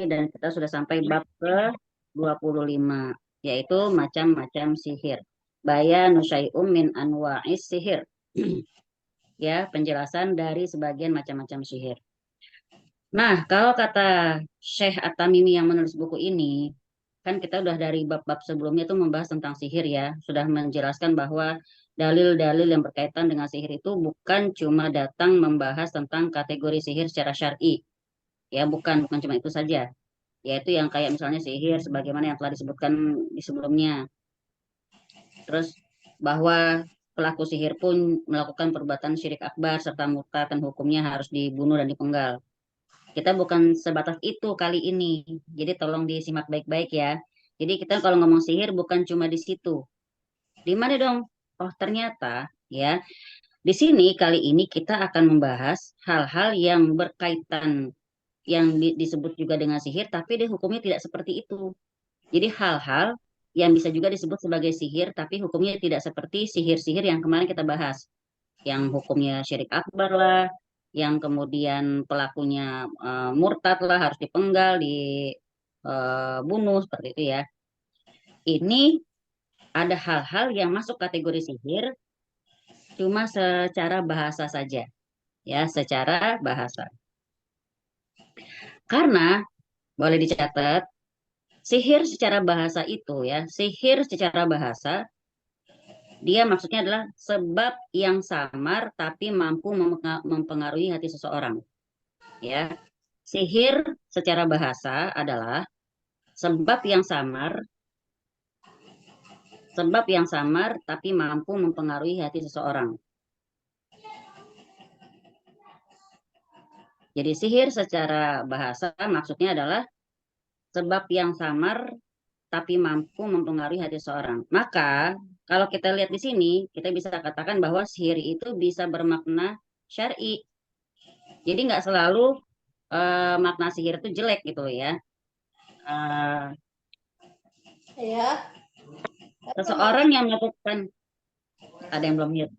dan kita sudah sampai bab ke 25, yaitu macam-macam sihir. Bayan nusyai'um min anwa'is sihir. Ya, penjelasan dari sebagian macam-macam sihir. Nah, kalau kata Syekh At-Tamimi yang menulis buku ini, kan kita udah dari bab-bab sebelumnya itu membahas tentang sihir ya, sudah menjelaskan bahwa dalil-dalil yang berkaitan dengan sihir itu bukan cuma datang membahas tentang kategori sihir secara syar'i, ya bukan cuma itu saja, yaitu yang kayak misalnya sihir sebagaimana yang telah disebutkan di sebelumnya. Terus bahwa pelaku sihir pun melakukan perbuatan syirik akbar serta murtad dan hukumnya harus dibunuh dan dipenggal. Kita bukan sebatas itu kali ini. Jadi tolong disimak baik-baik ya. Jadi kita kalau ngomong sihir bukan cuma di situ. Di mana dong? Oh, ternyata ya, di sini kali ini kita akan membahas hal-hal yang berkaitan yang disebut juga dengan sihir, tapi dia hukumnya tidak seperti itu. Jadi hal-hal yang bisa juga disebut sebagai sihir, tapi hukumnya tidak seperti sihir-sihir yang kemarin kita bahas. Yang hukumnya syirik akbar lah, yang kemudian pelakunya murtad lah, harus dipenggal, dibunuh, seperti itu ya. Ini ada hal-hal yang masuk kategori sihir, cuma secara bahasa saja, ya, secara bahasa. Karena boleh dicatat, sihir secara bahasa itu ya, sihir secara bahasa dia maksudnya adalah sebab yang samar tapi mampu mempengaruhi hati seseorang. Ya, sihir secara bahasa adalah sebab yang samar, sebab yang samar tapi mampu mempengaruhi hati seseorang. Jadi sihir secara bahasa maksudnya adalah sebab yang samar tapi mampu mempengaruhi hati seseorang. Maka kalau kita lihat di sini, kita bisa katakan bahwa sihir itu bisa bermakna syar'i. Jadi nggak selalu makna sihir itu jelek gitu ya. Uh, Ya. Seseorang yang melakukan, ada yang belum mute.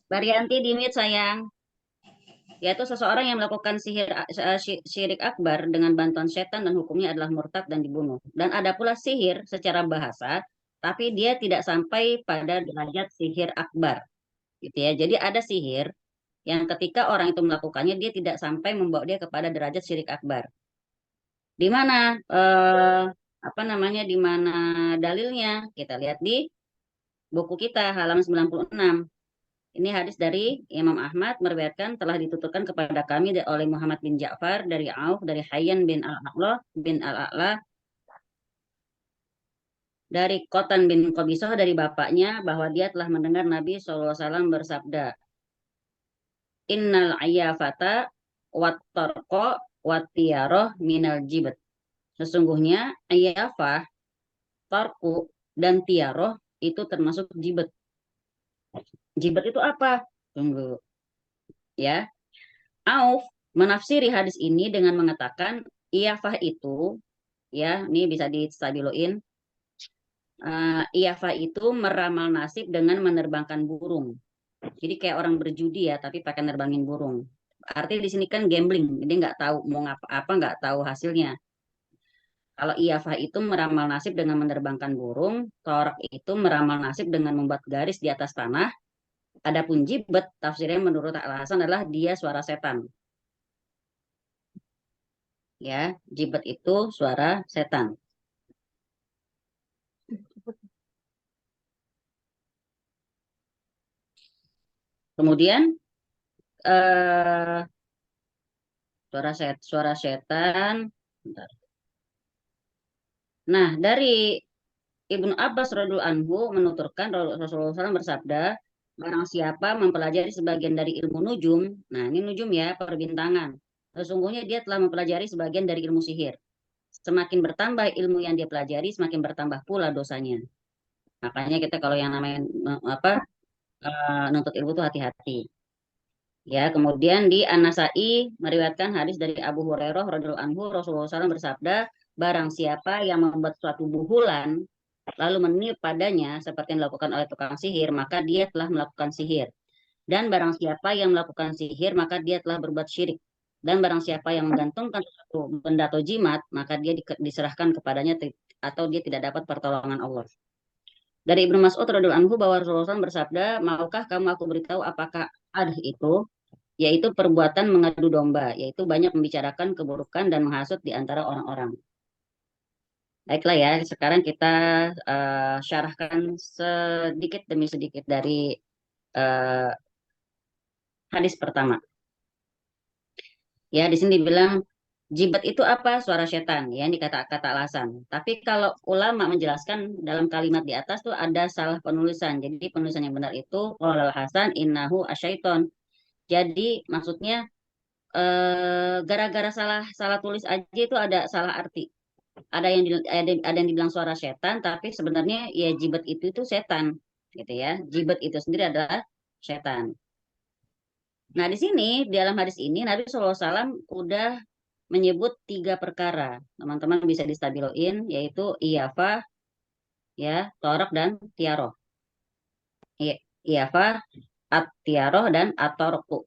Baryanti di mute sayang. Yaitu seseorang yang melakukan syirik akbar dengan bantuan setan dan hukumnya adalah murtad dan dibunuh. Dan ada pula sihir secara bahasa, tapi dia tidak sampai pada derajat sihir akbar. Gitu ya. Jadi ada sihir yang ketika orang itu melakukannya, dia tidak sampai membawa dia kepada derajat syirik akbar. Di mana apa namanya, di mana dalilnya? Kita lihat di buku kita halaman 96. Ini hadis dari Imam Ahmad meriwayatkan telah dituturkan kepada kami oleh Muhammad bin Ja'far dari Auf dari Hayyan bin Al-A'la dari Qotan bin Qabisah dari bapaknya bahwa dia telah mendengar Nabi SAW bersabda, Innal ayyafata wat tarqa wat tiyaroh minal jibat. Sesungguhnya ayyafah, tarku, dan tiaroh itu termasuk jibat. Jibat itu apa? Tunggu ya. Auf menafsiri hadis ini dengan mengatakan iyafah itu, ya, ini bisa distabiloin. Iyafah itu meramal nasib dengan menerbangkan burung. Jadi kayak orang berjudi ya, tapi pakai nerbangin burung. Artinya di sini kan gambling, jadi nggak tahu mau ngapa-apa, nggak tahu hasilnya. Kalau iyafah itu meramal nasib dengan menerbangkan burung, torak itu meramal nasib dengan membuat garis di atas tanah. Adapun jibet, tafsirnya menurut Al-Hasan adalah dia suara setan. Ya, jibet itu suara setan. Kemudian suara setan. Bentar. Nah, dari Ibnu Abbas radhiyallahu anhu menuturkan Rasulullah SAW bersabda, barang siapa mempelajari sebagian dari ilmu nujum, nah ini nujum ya, perbintangan. Sesungguhnya dia telah mempelajari sebagian dari ilmu sihir. Semakin bertambah ilmu yang dia pelajari, semakin bertambah pula dosanya. Makanya kita kalau yang namanya nuntut ilmu itu hati-hati. Ya, kemudian di An-Nasa'i meriwayatkan hadis dari Abu Hurairah radhiyallahu anhu Rasulullah SAW bersabda, barang siapa yang membuat suatu buhulan lalu meniup padanya seperti yang dilakukan oleh tukang sihir, maka dia telah melakukan sihir. Dan barang siapa yang melakukan sihir, maka dia telah berbuat syirik. Dan barang siapa yang menggantungkan suatu benda atau jimat, maka dia diserahkan kepadanya atau dia tidak dapat pertolongan Allah. Dari Ibnu Mas'ud radhiyallahu anhu bahwa Rasulullah SAW bersabda, maukah kamu aku beritahu apakah ad itu, yaitu perbuatan mengadu domba, yaitu banyak membicarakan keburukan dan menghasut di antara orang-orang. Baiklah ya, sekarang kita syarahkan sedikit demi sedikit dari eh, hadis pertama. Ya, di sini dibilang jibat itu apa? Suara setan, ya, ini kata-kata alasan. Tapi kalau ulama menjelaskan dalam kalimat di atas tuh ada salah penulisan. Jadi penulisan yang benar itu qala Hasan innahu asyaiton. Jadi maksudnya gara-gara salah salah tulis aja itu ada salah arti. Ada yang dibilang suara setan, tapi sebenarnya ya jibat itu setan, gitu ya. Jibat itu sendiri adalah setan. Nah, di sini, di dalam hadis ini, Nabi SAW udah menyebut 3 perkara. Teman-teman bisa distabiloin, yaitu iyafah, ya, torok, dan tiaroh. Iyafah, at-tiaroh, dan at-torokku.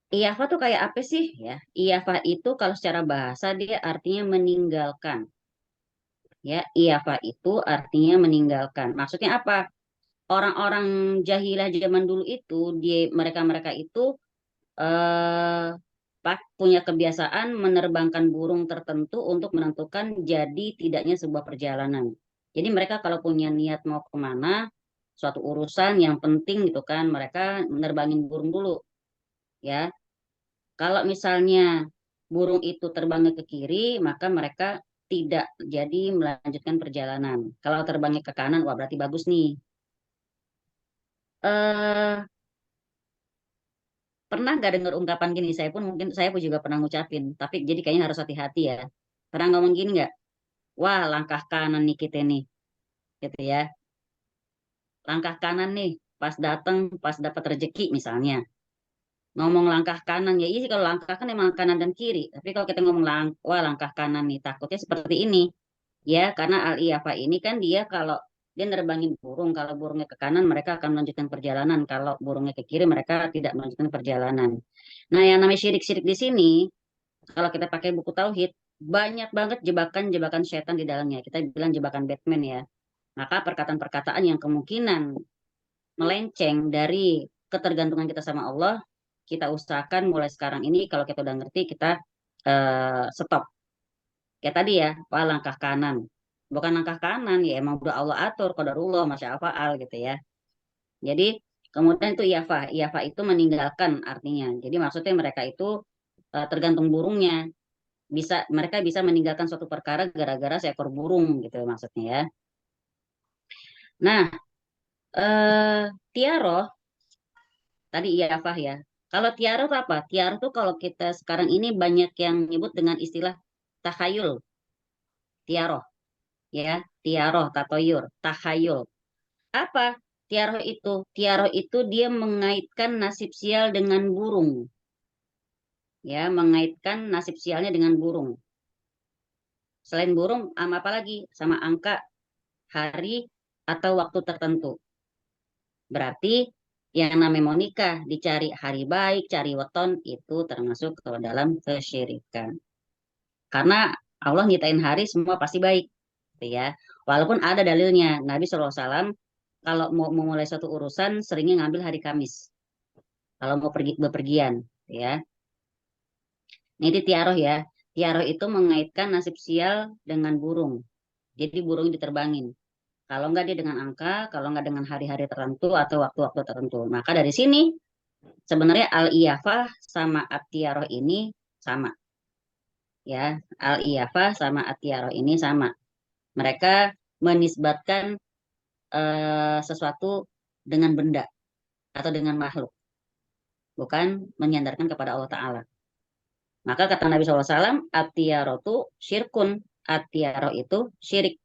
Iyafah tuh kayak apa sih? Ya, iyafah itu kalau secara bahasa dia artinya meninggalkan. Ya, iyafah itu artinya meninggalkan. Maksudnya apa? Orang-orang jahilah zaman dulu itu, mereka-mereka itu eh, punya kebiasaan menerbangkan burung tertentu untuk menentukan jadi tidaknya sebuah perjalanan. Jadi mereka kalau punya niat mau kemana, suatu urusan yang penting gitu kan, mereka menerbangin burung dulu, ya. Kalau misalnya burung itu terbangnya ke kiri, maka mereka tidak jadi melanjutkan perjalanan. Kalau terbangnya ke kanan, wah berarti bagus nih. Eh, Pernah nggak dengar ungkapan gini? Saya pun juga pernah ngucapin, tapi jadi kayaknya harus hati-hati ya. Pernah ngomong gini nggak? Wah, langkah kanan nih kita nih, gitu ya. Langkah kanan nih, pas datang, pas dapat rezeki misalnya. Ngomong langkah kanan ya, iya sih kalau langkah kan emang kanan dan kiri. Tapi kalau kita ngomong wah langkah kanan nih, takutnya seperti ini. Ya, karena al-iyafa ini kan dia kalau dia nerbangin burung, kalau burungnya ke kanan mereka akan melanjutkan perjalanan, kalau burungnya ke kiri mereka tidak melanjutkan perjalanan. Nah, yang namanya syirik-syirik di sini, kalau kita pakai buku tauhid, banyak banget jebakan-jebakan setan di dalamnya. Kita bilang jebakan Batman ya. Maka perkataan-perkataan yang kemungkinan melenceng dari ketergantungan kita sama Allah, kita usahakan mulai sekarang ini kalau kita udah ngerti kita stop. Kayak tadi ya, wah langkah kanan. Bukan langkah kanan ya, emang udah Allah atur, qadarullah, masya faal gitu ya. Jadi kemudian itu iyafa, iyafa itu meninggalkan artinya. Jadi maksudnya mereka itu tergantung burungnya. Mereka bisa meninggalkan suatu perkara gara-gara seekor burung gitu maksudnya ya. Nah, tiaroh tadi iyafah ya. Kalau tiaroh itu apa? Tiaroh itu kalau kita sekarang ini banyak yang nyebut dengan istilah tahayul, tiaroh ya, tiaroh, tatoyur, tahayul. Apa tiaroh itu? Tiaroh itu dia mengaitkan nasib sial dengan burung, ya, mengaitkan nasib sialnya dengan burung. Selain burung, sama apa lagi? Sama angka, hari, atau waktu tertentu. Berarti yang namanya mau nikah, dicari hari baik, cari weton, itu termasuk ke dalam kesyirikan. Karena Allah nyitain hari semua pasti baik, gitu ya. Walaupun ada dalilnya, Nabi SAW kalau mau memulai suatu urusan seringnya ngambil hari Kamis. Kalau mau pergi bepergian, gitu ya. Nah, ini tiaroh ya. Tiaroh itu mengaitkan nasib sial dengan burung. Jadi burung diterbangin. Kalau enggak dia dengan angka, kalau enggak dengan hari-hari tertentu atau waktu-waktu tertentu. Maka dari sini sebenarnya al-iyafah sama at-tiaroh ini sama. Ya, al-iyafah sama at-tiaroh ini sama. Mereka menisbatkan sesuatu dengan benda atau dengan makhluk, bukan menyandarkan kepada Allah Ta'ala. Maka kata Nabi SAW, at-tiaroh itu syirkun. At-tiaroh itu syirik.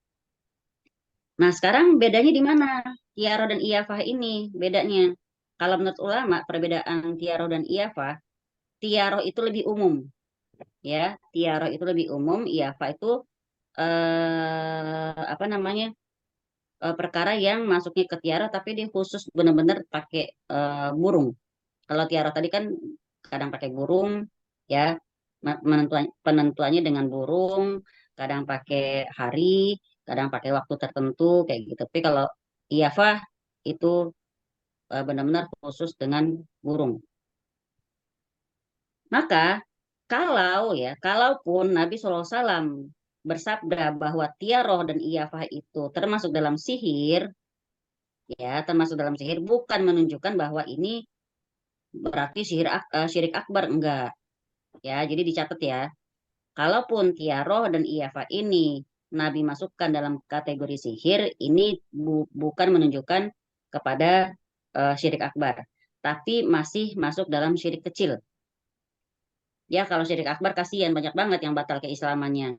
Nah, sekarang bedanya di mana? Tiaroh dan iyafah ini bedanya. Kalau menurut ulama, perbedaan tiaroh dan iyafah, tiaroh itu lebih umum. Ya, tiaroh itu lebih umum, iyafah itu apa namanya? Perkara yang masuknya ke tiara tapi dia khusus benar-benar pakai burung. Kalau tiara tadi kan kadang pakai burung, ya. Penentuannya dengan burung, kadang pakai hari, kadang pakai waktu tertentu kayak gitu. Tapi kalau iyafah itu benar-benar khusus dengan burung. Maka kalaupun Nabi SAW bersabda bahwa tiaroh dan iyafah itu termasuk dalam sihir, ya termasuk dalam sihir, bukan menunjukkan bahwa ini berarti syirik akbar, enggak. Ya, jadi dicatat ya. Kalaupun tiaroh dan iyafah ini Nabi masukkan dalam kategori sihir, ini bukan menunjukkan kepada syirik akbar, tapi masih masuk dalam syirik kecil. Ya, kalau syirik akbar kasihan banyak banget yang batal keislamannya.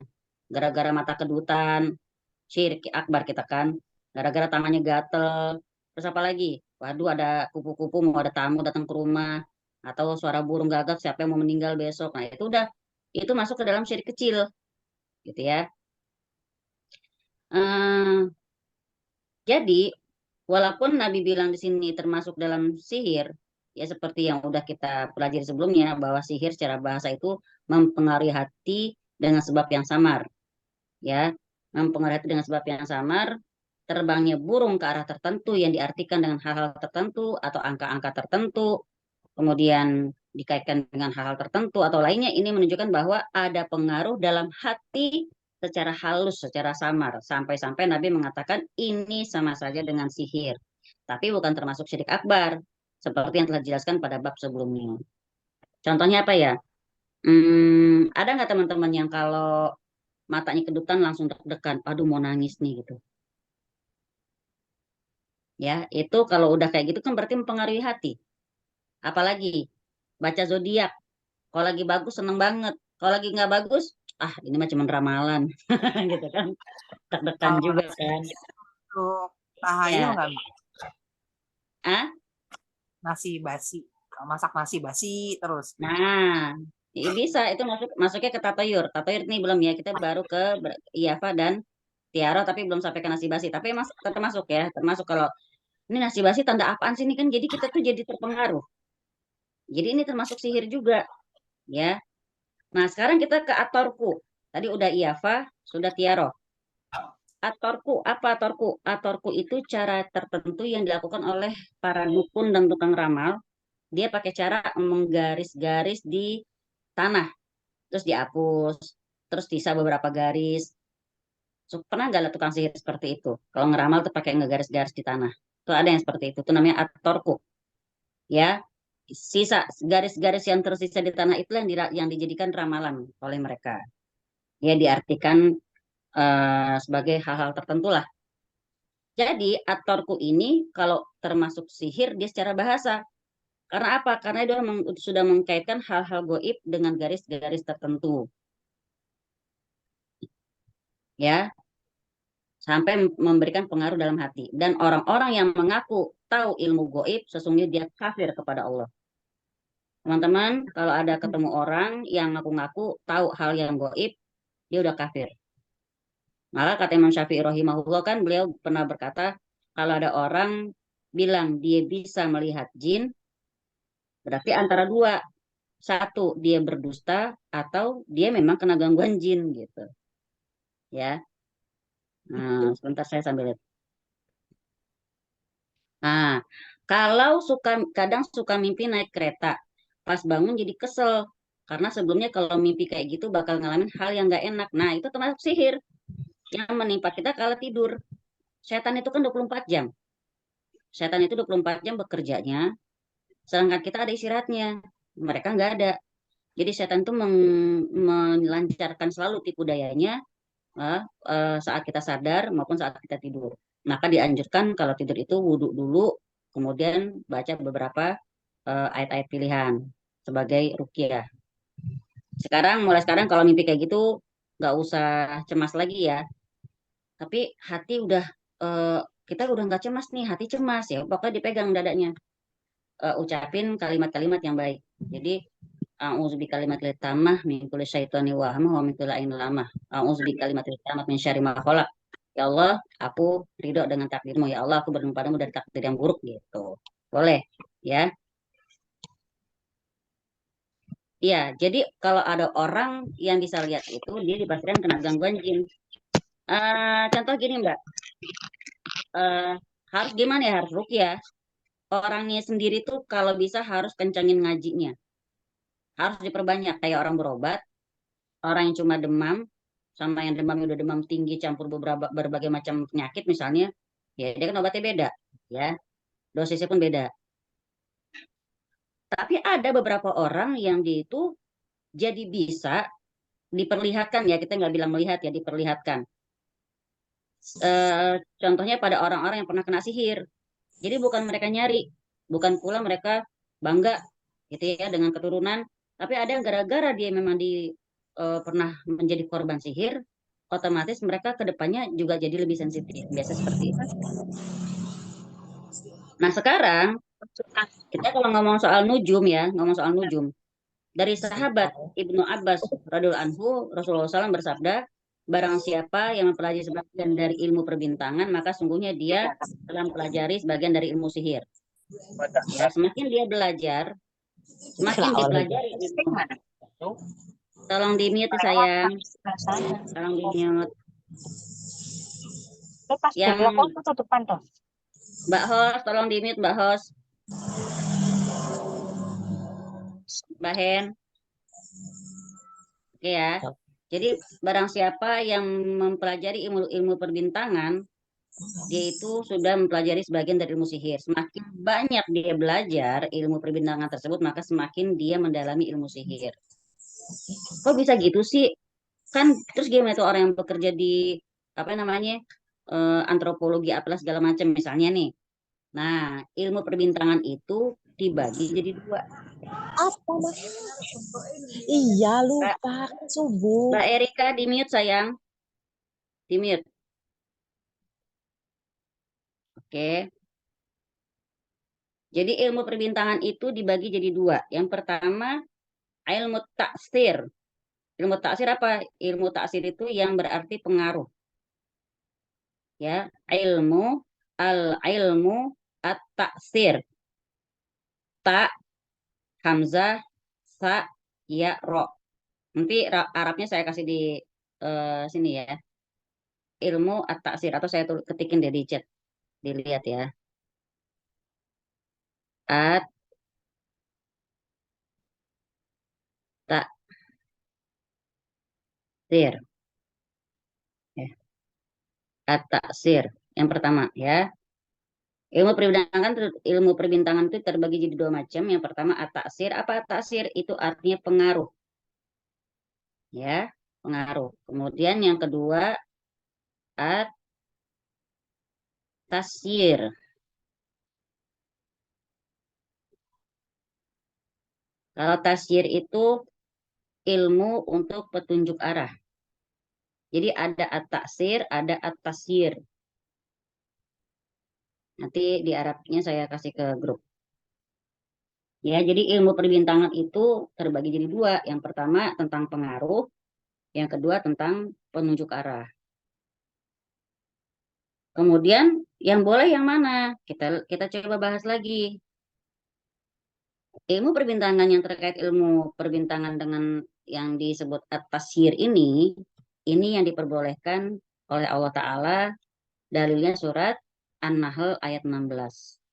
Gara-gara mata kedutan, syirik akbar kita kan. Gara-gara tangannya gatel. Terus apa lagi? Waduh, ada kupu-kupu mau ada tamu datang ke rumah. Atau suara burung gagak siapa yang mau meninggal besok. Nah, itu udah itu masuk ke dalam syirik kecil, gitu ya. Eh, jadi, walaupun Nabi bilang di sini termasuk dalam sihir, ya seperti yang udah kita pelajari sebelumnya, bahwa sihir secara bahasa itu mempengaruhi hati dengan sebab yang samar, ya, mempengaruhi hati dengan sebab yang samar, terbangnya burung ke arah tertentu yang diartikan dengan hal-hal tertentu atau angka-angka tertentu, kemudian dikaitkan dengan hal-hal tertentu atau lainnya, ini menunjukkan bahwa ada pengaruh dalam hati secara halus, secara samar, sampai-sampai Nabi mengatakan ini sama saja dengan sihir, tapi bukan termasuk syirik akbar, seperti yang telah dijelaskan pada bab sebelumnya. Contohnya apa ya? Ada nggak teman-teman yang kalau matanya kedutan langsung deg-degan, aduh mau nangis nih gitu. Ya, itu kalau udah kayak gitu kan berarti mempengaruhi hati. Apalagi baca zodiak, kalau lagi bagus seneng banget, kalau lagi nggak bagus, ah ini mah cuma ramalan, gitu kan, deg-degan Kalau juga nasi kan. untuk tahayul Ya, nggak Mbak? ah, Nasi basi, masak nasi basi terus. nah, bisa itu masuknya ke tatayur. Tatayur ini belum ya, kita baru ke iyafa dan tiara, tapi belum sampai ke nasi basi. Tapi mas termasuk ya, termasuk kalau ini nasi basi tanda apaan sih ini kan? Jadi kita tuh jadi terpengaruh. Jadi ini termasuk sihir juga, ya. Nah, sekarang kita ke atorku. Tadi udah iyafa, sudah tiaro. Atorku, apa atorku? Atorku itu cara tertentu yang dilakukan oleh para dukun dan tukang ramal. Dia pakai cara menggaris-garis di tanah, terus dihapus, terus sisa beberapa garis. So, pernah nggak tukang sihir seperti itu? Kalau ngeramal tuh pakai ngegaris-garis di tanah. Tuh ada yang seperti itu. Itu namanya atorku. Ya, sisa garis-garis yang tersisa di tanah itu yang dijadikan ramalan oleh mereka. Ya, diartikan sebagai hal-hal tertentu lah. Jadi atorku ini kalau termasuk sihir dia secara bahasa. Karena apa? Karena dia sudah mengkaitkan hal-hal goib dengan garis-garis tertentu. Ya, sampai memberikan pengaruh dalam hati. Dan orang-orang yang mengaku tahu ilmu goib, sesungguhnya dia kafir kepada Allah. Teman-teman, kalau ada ketemu orang yang ngaku-ngaku tahu hal yang goib, dia udah kafir. Maka kata Imam Syafi'i rahimahullah kan beliau pernah berkata, kalau ada orang bilang dia bisa melihat jin, berarti antara dua. Satu, dia berdusta, atau dia memang kena gangguan jin gitu. Ya, nah, sebentar saya sambil lihat. Nah, kalau kadang suka mimpi naik kereta, pas bangun jadi kesel. Karena sebelumnya kalau mimpi kayak gitu bakal ngalamin hal yang nggak enak. Nah, itu termasuk sihir yang menimpa kita kalau tidur. Setan itu kan 24 jam. Setan itu 24 jam bekerjanya, sedangkan kita ada istirahatnya. Mereka nggak ada. Jadi setan itu melancarkan selalu tipu dayanya saat kita sadar maupun saat kita tidur. Maka dianjurkan kalau tidur itu wudhu dulu, kemudian baca beberapa ayat-ayat pilihan sebagai ruqyah. Mulai sekarang kalau mimpi kayak gitu nggak usah cemas lagi ya. Tapi hati udah eh, kita udah nggak cemas nih, hati cemas ya. Pokoknya dipegang dadanya, ucapin kalimat-kalimat yang baik. Jadi a'udzu bikalimatil tammah min kulli syaitani wa hamah wa min kulli ainin lamah. A'udzu bikalimatil tammah min syarri ma khalaq. Ya Allah, aku ridho dengan takdirmu. Ya Allah, aku berlindung padamu dari takdir yang buruk gitu. Boleh, ya. Iya, jadi kalau ada orang yang bisa lihat itu, dia dipastikan kena gangguan jin. Contoh gini Mbak, eh, harus gimana ya, harus ruqyah. Orangnya sendiri tuh kalau bisa harus kencangin ngajinya. Harus diperbanyak, kayak orang berobat, orang yang cuma demam, sama yang demamnya udah demam tinggi campur beberapa berbagai macam penyakit misalnya, ya dia kan obatnya beda, ya, dosisnya pun beda. Tapi ada beberapa orang yang dia itu jadi bisa diperlihatkan ya, kita nggak bilang melihat ya, diperlihatkan. Contohnya pada orang-orang yang pernah kena sihir. Jadi bukan mereka nyari, bukan pula mereka bangga gitu ya dengan keturunan, tapi ada yang gara-gara dia memang pernah menjadi korban sihir, otomatis mereka ke depannya juga jadi lebih sensitif. Biasa seperti itu. Nah, sekarang kita kalau ngomong soal nujum ya, ngomong soal nujum. Dari sahabat Ibnu Abbas radhiyallahu anhu, Rasulullah SAW bersabda, barang siapa yang mempelajari sebagian dari ilmu perbintangan, maka sungguhnya dia telah mempelajari sebagian dari ilmu sihir. Ya, semakin dia belajar, semakin dipelajari ilmu. Tolong di-mute sayang, tolong di-mute. Yang tutupan tuh. Mbak Hos, tolong di-mute Mbak Hos. Mbak Hen. Oke ya. Jadi barang siapa yang mempelajari ilmu perbintangan, dia itu sudah mempelajari sebagian dari ilmu sihir. Semakin banyak dia belajar ilmu perbintangan tersebut, maka semakin dia mendalami ilmu sihir. Kok bisa gitu sih? Kan terus gimana itu orang yang bekerja di apa namanya, antropologi apalah segala macam misalnya nih. Nah, ilmu perbintangan itu dibagi jadi dua. Apa mas? Iya Mbak, lupa kan subuh. Mbak Erika di mute sayang, di mute. Oke. Jadi ilmu perbintangan itu dibagi jadi dua. Yang pertama ilmu taksir. Ilmu taksir apa? Ilmu taksir itu yang berarti pengaruh. Ya, ilmu at-taksir. Ta, hamzah, sa, ya, ro. Nanti Arabnya saya kasih di sini ya. Ilmu at-taksir atau saya ketikin deh di chat, dilihat ya. At-taksir. Ya. At-taksir. Yang pertama ya. Ilmu perbintangan itu terbagi jadi dua macam. Yang pertama at-taksir. Apa at-taksir? Itu artinya pengaruh. Ya, pengaruh. Kemudian yang kedua at-tasyir. Kalau tasyir itu ilmu untuk petunjuk arah. Jadi ada at-taksir, ada at-tasyir. Nanti di Arabnya saya kasih ke grup. Ya, jadi ilmu perbintangan itu terbagi jadi dua. Yang pertama tentang pengaruh, yang kedua tentang penunjuk arah. Kemudian yang boleh yang mana? Kita coba bahas lagi. Ilmu perbintangan yang terkait ilmu perbintangan dengan yang disebut at-tasyir ini yang diperbolehkan oleh Allah Ta'ala, dalilnya surat An-Nahl ayat 16.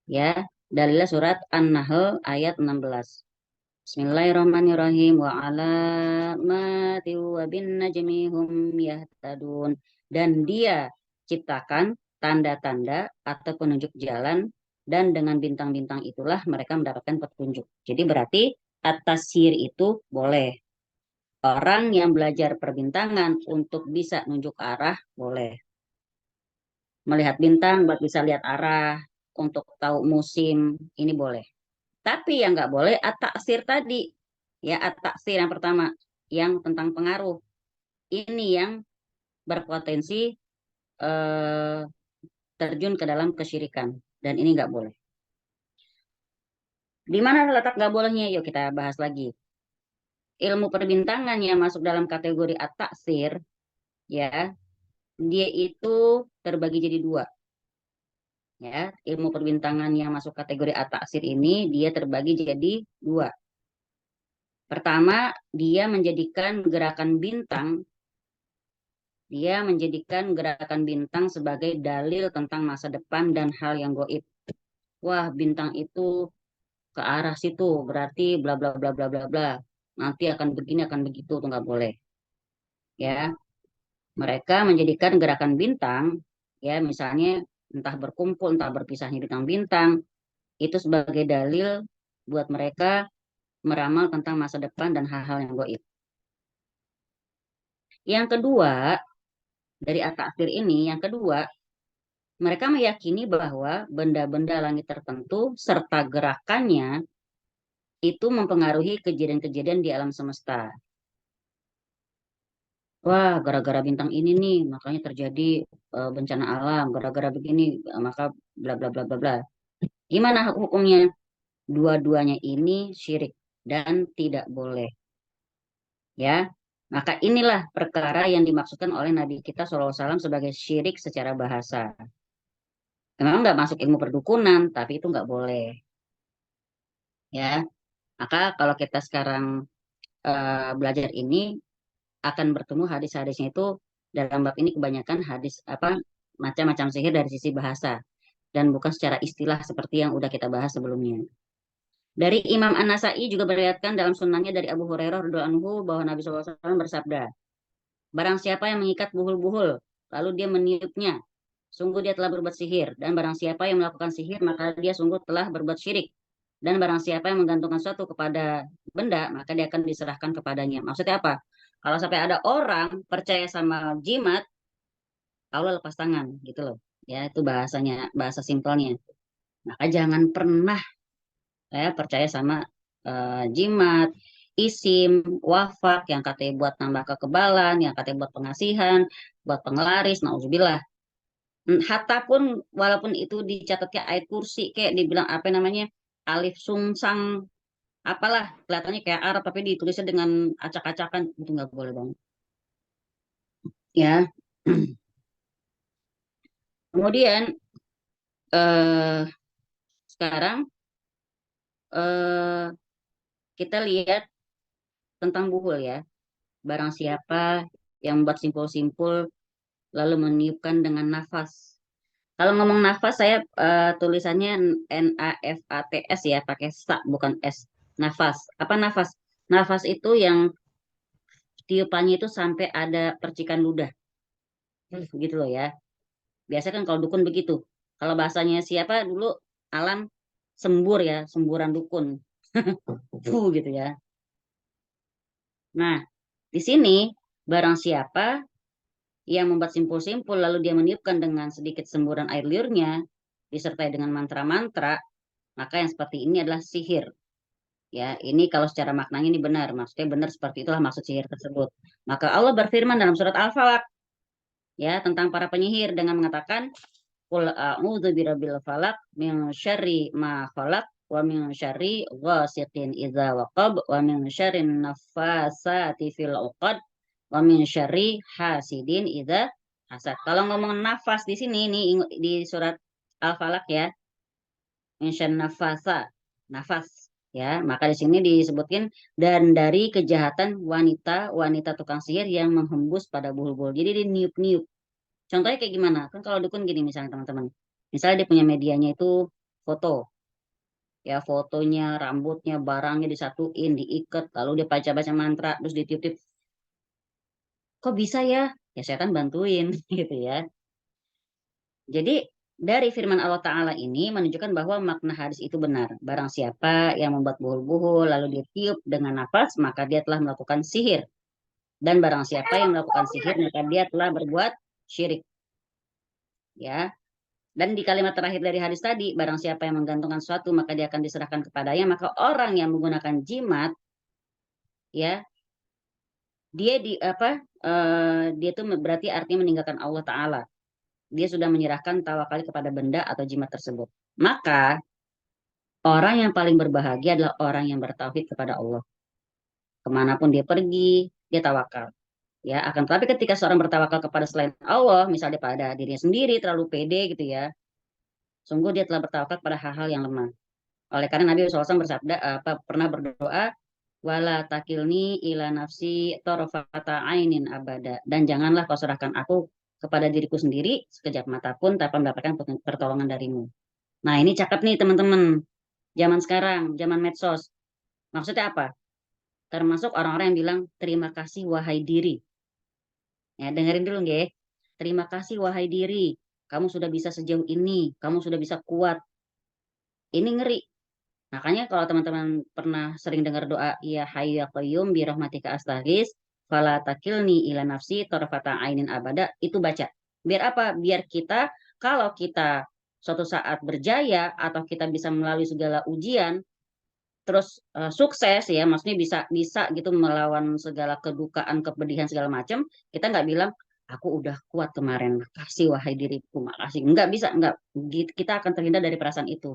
Ya, dalilnya surat An-Nahl ayat 16. Bismillahirrahmanirrahim wa alamati wa bin najmi hum yahtadun. Dan dia ciptakan tanda-tanda atau penunjuk jalan, dan dengan bintang-bintang itulah mereka mendapatkan petunjuk. Jadi berarti at-tasyir itu boleh. Orang yang belajar perbintangan untuk bisa nunjuk arah boleh. Melihat bintang buat bisa lihat arah, untuk tahu musim, ini boleh. Tapi yang nggak boleh at-taksir tadi. Ya, at-taksir yang pertama, yang tentang pengaruh. Ini yang berpotensi eh, terjun ke dalam kesyirikan. Dan ini nggak boleh. Di mana letak nggak bolehnya? Yuk kita bahas lagi. Ilmu perbintangan yang masuk dalam kategori at-taksir, ya, dia itu terbagi jadi dua. Ya, ilmu perbintangan yang masuk kategori at-taksir ini dia terbagi jadi dua. Pertama, dia menjadikan gerakan bintang sebagai dalil tentang masa depan dan hal yang goib. Wah, bintang itu ke arah situ, berarti bla bla bla bla bla bla. Nanti akan begini, akan begitu, tuh nggak boleh. Ya, mereka menjadikan gerakan bintang, ya misalnya entah berkumpul, entah berpisahnya bintang-bintang, itu sebagai dalil buat mereka meramal tentang masa depan dan hal-hal yang goib. Yang kedua, dari at-ta'thir ini, yang kedua, mereka meyakini bahwa benda-benda langit tertentu serta gerakannya itu mempengaruhi kejadian-kejadian di alam semesta. Wah, gara-gara bintang ini nih, makanya terjadi bencana alam. Gara-gara begini, maka bla bla bla bla bla. Gimana hukumnya? Dua-duanya ini syirik dan tidak boleh. Ya, maka inilah perkara yang dimaksudkan oleh Nabi kita SAW sebagai syirik secara bahasa. Memang nggak masuk ilmu perdukunan, tapi itu nggak boleh. Ya, maka kalau kita sekarang belajar ini akan bertemu hadis-hadisnya itu dalam bab ini kebanyakan hadis apa macam-macam sihir dari sisi bahasa dan bukan secara istilah seperti yang udah kita bahas sebelumnya. Dari Imam An-Nasai juga meriwayatkan dalam sunnahnya dari Abu Hurairah radhiyallahu anhu bahwa Nabi SAW bersabda, barang siapa yang mengikat buhul-buhul lalu dia meniupnya, sungguh dia telah berbuat sihir. Dan barang siapa yang melakukan sihir maka dia sungguh telah berbuat syirik. Dan barang siapa yang menggantungkan suatu kepada benda maka dia akan diserahkan kepadanya. Maksudnya apa? Kalau sampai ada orang percaya sama jimat, Allah lepas tangan gitu loh. Ya, itu bahasanya, bahasa simpelnya. Maka jangan pernah percaya sama jimat, isim, wafak yang katanya buat nambah kekebalan, yang katanya buat pengasihan, buat penglaris, nauzubillah. Hatta pun walaupun itu dicatatnya ayat kursi kayak dibilang apa namanya alif sungsang apalah kelihatannya kayak Arab tapi ditulisnya dengan acak-acakan itu nggak boleh banget ya. Kemudian eh, sekarang eh, kita lihat tentang buhul ya. Barang siapa yang membuat simpul-simpul lalu meniupkan dengan nafas. Kalau ngomong nafas saya tulisannya NAFATS ya, pakai sa bukan S. Nafas. Apa nafas? Nafas itu yang tiupannya itu sampai ada percikan ludah. Gitu loh ya. Biasanya kan kalau dukun begitu. Kalau bahasanya siapa dulu alam sembur ya, semburan dukun. Gitu ya. Nah, di sini barang siapa yang membuat simpul-simpul lalu dia meniupkan dengan sedikit semburan air liurnya disertai dengan mantra-mantra, maka yang seperti ini adalah sihir. Ya, ini kalau secara maknanya ini benar, maksudnya benar seperti itulah maksud sihir tersebut. Maka Allah berfirman dalam surat Al-Falaq ya tentang para penyihir dengan mengatakan qul a'udzu birabbil falaq min syarri ma khalaq wa min syarri ghasiqin idza waqab wa min syarri naffasati fil 'uqad wa min syarri hasidin idza hasad. Kalau ngomong nafas di sini nih di surat Al-Falaq ya, min syarri nafas ya. Maka di sini disebutkan dan dari kejahatan wanita tukang sihir yang menghembus pada bulbul. Jadi dia niup-niup. Contohnya kayak gimana? Kan kalau dukun gini misalnya teman-teman. Misalnya dia punya medianya itu foto. Ya fotonya, rambutnya, barangnya disatuin, diikat, lalu dia baca-baca mantra, terus ditiup-tiup. Kok bisa ya? Ya setan bantuin gitu ya. Jadi dari firman Allah Ta'ala ini menunjukkan bahwa makna hadis itu benar. Barang siapa yang membuat buhul-buhul lalu ditiup dengan nafas, maka dia telah melakukan sihir. Dan barang siapa yang melakukan sihir, maka dia telah berbuat syirik. Ya, dan di kalimat terakhir dari hadis tadi, barang siapa yang menggantungkan sesuatu maka dia akan diserahkan kepadanya. Maka orang yang menggunakan jimat, ya, dia di apa? Dia itu berarti artinya meninggalkan Allah Taala. Dia sudah menyerahkan tawakal kepada benda atau jimat tersebut. Maka orang yang paling berbahagia adalah orang yang bertauhid kepada Allah. Kemanapun dia pergi, dia tawakal. Ya, akan tetapi ketika seorang bertawakal kepada selain Allah, misalnya pada dirinya sendiri terlalu pede gitu ya, sungguh dia telah bertawakal pada hal-hal yang lemah. Oleh karena Nabi SAW bersabda, pernah berdoa, Wala takilni ila nafsi torfata ainin abada. Dan janganlah kau serahkan aku kepada diriku sendiri sekejap mata pun tanpa mendapatkan pertolongan darimu. Nah, ini cakep nih teman-teman. Zaman sekarang, zaman medsos. Maksudnya apa? Termasuk orang-orang yang bilang, terima kasih wahai diri. Ya, dengerin dulu nggih. Terima kasih wahai diri. Kamu sudah bisa sejauh ini. Kamu sudah bisa kuat. Ini ngeri. Makanya kalau teman-teman pernah sering dengar doa ya hayyu ya qayyum bi rahmatika astaghis fala takilni ila nafsi tarfata ainin abada, itu baca. Biar apa? Biar kita kalau kita suatu saat berjaya atau kita bisa melalui segala ujian terus sukses ya, maksudnya bisa bisa gitu melawan segala kedukaan, kepedihan segala macam, kita nggak bilang aku udah kuat kemarin, makasih wahai diriku, makasih. Nggak bisa, nggak. Kita akan terhindar dari perasaan itu.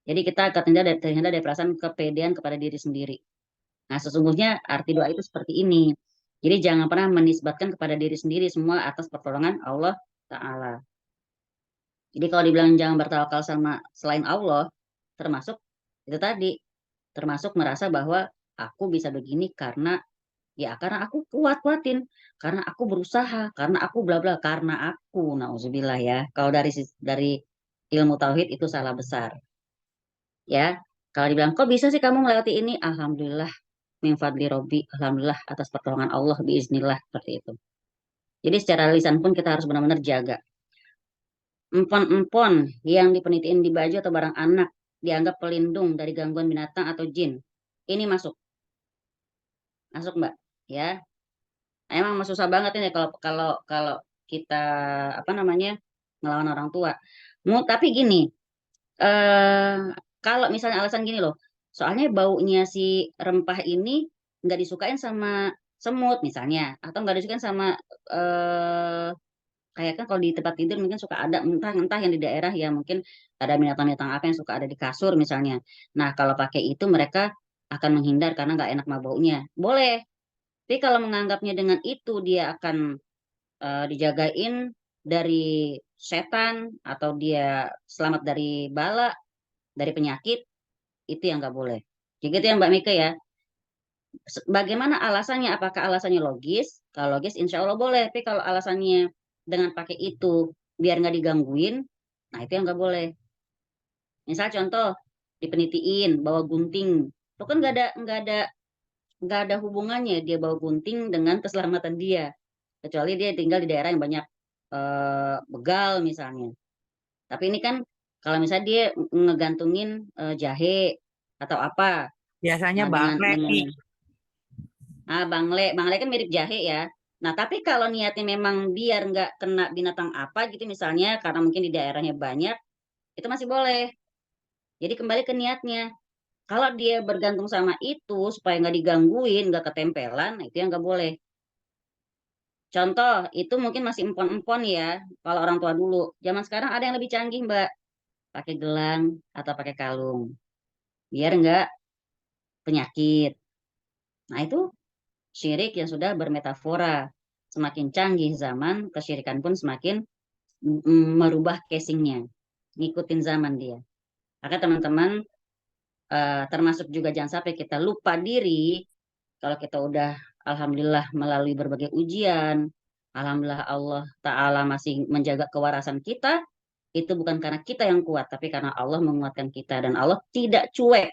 Jadi kita akan terhindar dari perasaan kepedean kepada diri sendiri. Nah, sesungguhnya arti doa itu seperti ini. Jadi jangan pernah menisbatkan kepada diri sendiri semua atas pertolongan Allah Ta'ala. Jadi kalau dibilang jangan bertawakal sama selain Allah, termasuk itu tadi, termasuk merasa bahwa aku bisa begini karena aku kuatin, karena aku berusaha, karena aku bla bla, karena aku, nauzubillah ya. Kalau dari ilmu tauhid itu salah besar. Ya, kalau dibilang kok bisa sih kamu melewati ini? Alhamdulillah min fadli Robbi, alhamdulillah atas pertolongan Allah biiznillah seperti itu. Jadi secara lisan pun kita harus benar-benar jaga. Empon-empon yang dipenitiin di baju atau barang anak dianggap pelindung dari gangguan binatang atau jin. Ini masuk, masuk Mbak. Ya, emang susah banget ini kalau kalau kalau kita apa namanya ngelawan orang tua. Tapi gini, eh kalau misalnya alasan gini loh, soalnya baunya si rempah ini nggak disukain sama semut misalnya, atau nggak disukain sama eh kayak kan kalau di tempat tidur mungkin suka ada entah yang di daerah ya mungkin ada binatang-binatang apa yang suka ada di kasur misalnya. Nah kalau pakai itu mereka akan menghindar karena nggak enak sama baunya. Boleh, tapi kalau menganggapnya dengan itu dia akan dijagain dari setan atau dia selamat dari bala, dari penyakit, itu yang nggak boleh. Jadi itu yang Mbak Mika ya. Bagaimana alasannya? Apakah alasannya logis? Kalau logis, insya Allah boleh. Tapi kalau alasannya dengan pakai itu biar nggak digangguin, nah itu yang nggak boleh. Misal contoh dipenitiin, bawa gunting, itu kan nggak ada hubungannya dia bawa gunting dengan keselamatan dia. Kecuali dia tinggal di daerah yang banyak begal misalnya. Tapi ini kan kalau misalnya dia ngegantungin jahe atau apa, Biasanya nah bangle nih. bangle kan mirip jahe ya. Nah tapi kalau niatnya memang biar nggak kena binatang apa gitu misalnya, karena mungkin di daerahnya banyak, itu masih boleh. Jadi kembali ke niatnya. Kalau dia bergantung sama itu supaya nggak digangguin, nggak ketempelan, nah itu yang nggak boleh. Contoh, itu mungkin masih empon-empon ya, kalau orang tua dulu. Zaman sekarang ada yang lebih canggih, Mbak. Pakai gelang atau pakai kalung. Biar nggak penyakit. Nah, itu syirik yang sudah bermetafora. Semakin canggih zaman, kesyirikan pun semakin merubah casingnya. Ngikutin zaman dia. Maka teman-teman, termasuk juga jangan sampai kita lupa diri. Kalau kita udah, Alhamdulillah, melalui berbagai ujian, Alhamdulillah Allah Ta'ala masih menjaga kewarasan kita, itu bukan karena kita yang kuat, tapi karena Allah menguatkan kita. Dan Allah tidak cuek,